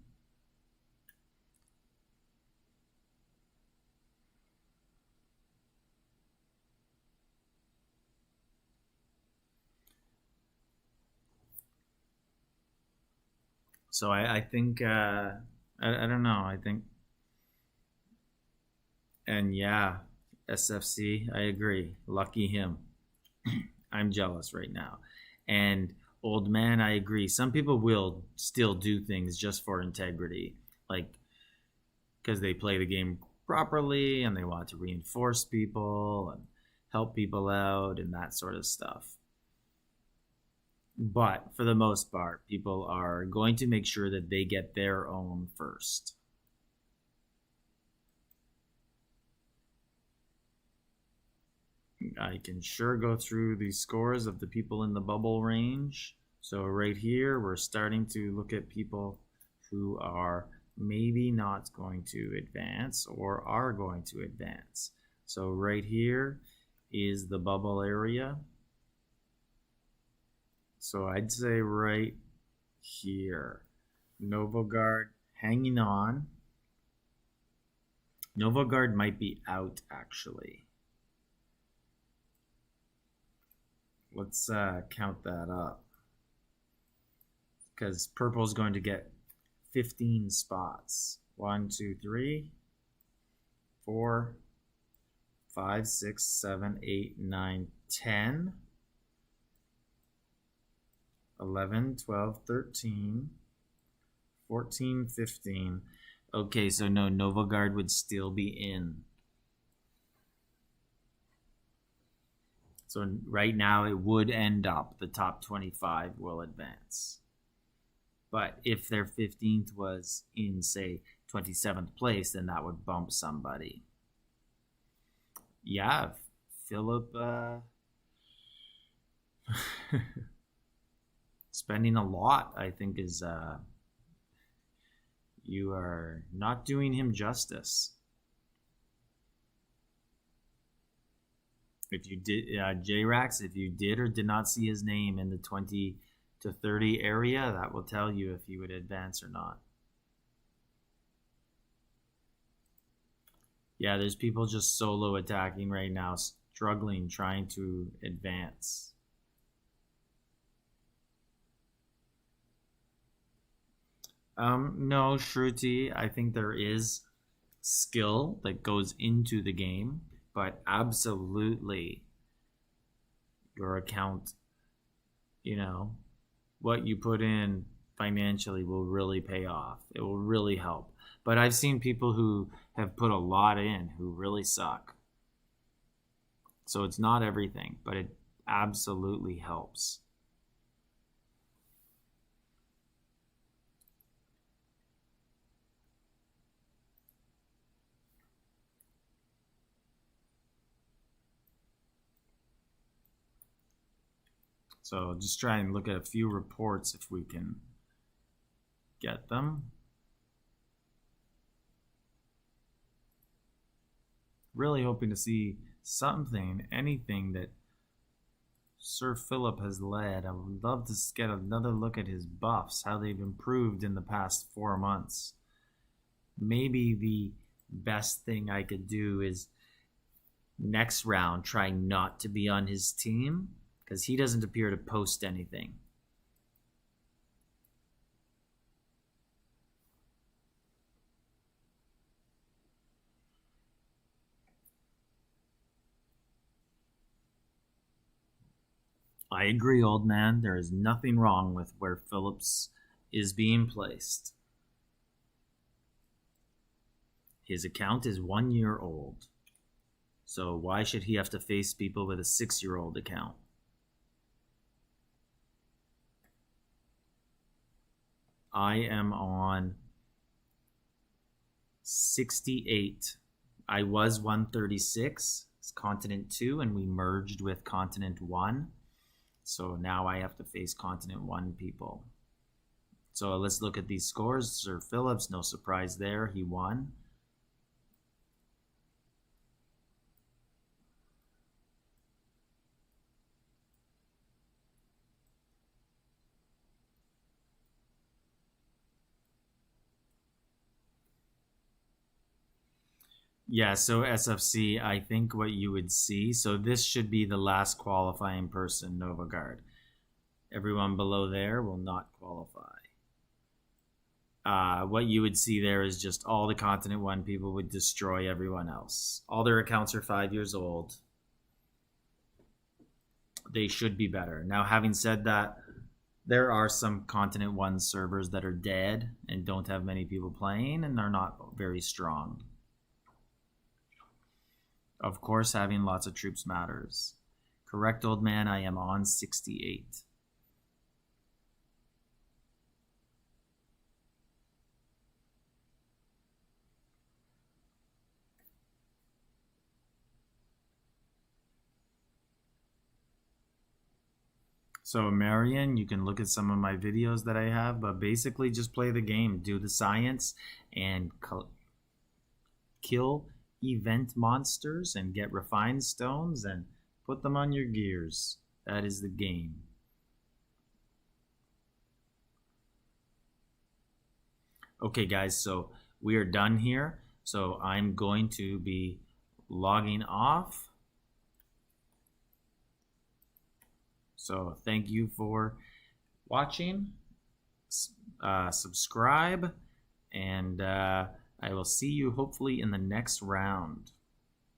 so I think I don't know. I think, and yeah, SFC. I agree. Lucky him. I'm jealous right now. And old man, I agree. Some people will still do things just for integrity, like because they play the game properly and they want to reinforce people and help people out and that sort of stuff. But for the most part, people are going to make sure that they get their own first. I can sure go through the scores of the people in the bubble range. So right here, we're starting to look at people who are maybe not going to advance or are going to advance. So right here is the bubble area. So I'd say right here, Novaguard hanging on. Novaguard might be out actually. Let's count that up. Because purple is going to get 15 spots. 1, 2, 3, 4, 5, 6, 7, 8, 9, 10, 11, 12, 13, 14, 15. Okay, so no, Novaguard would still be in. So right now it would end up the top 25 will advance. But if their 15th was in, say, 27th place, then that would bump somebody. Yeah, Philip spending a lot, I think, is you are not doing him justice. If you did, J-Rax, if you did or did not see his name in the 20 to 30 area, that will tell you if he would advance or not. Yeah, there's people just solo attacking right now, struggling, trying to advance. No, Shruti, I think there is skill that goes into the game, but absolutely your account, you know, what you put in financially will really pay off. It will really help. But I've seen people who have put a lot in who really suck. So it's not everything, but it absolutely helps. So just try and look at a few reports if we can get them. Really hoping to see something, anything that Sir Philip has led. I would love to get another look at his buffs, how they've improved in the past 4 months. Maybe the best thing I could do is next round try not to be on his team, because he doesn't appear to post anything. I agree, old man. There is nothing wrong with where Phillips is being placed. His account is 1 year old. So why should he have to face people with a 6-year-old account? I am on 68. I was 136. It's Continent 2, and we merged with Continent 1. So now I have to face Continent 1 people. So let's look at these scores. Sir Phillips, no surprise there. He won. Yeah, so SFC, I think what you would see, so this should be the last qualifying person, Novaguard. Everyone below there will not qualify. What you would see there is just all the Continent 1 people would destroy everyone else. All their accounts are 5 years old. They should be better. Now, having said that, there are some Continent 1 servers that are dead and don't have many people playing, and they're not very strong. Of course, having lots of troops matters. Correct, old man, I am on 68. So Marion, you can look at some of my videos that I have, but basically just play the game, do the science, and kill event monsters and get refined stones and put them on your gears. That is the game. Okay guys, so we are done here. So I'm going to be logging off. So thank you for watching. Subscribe, and I will see you hopefully in the next round.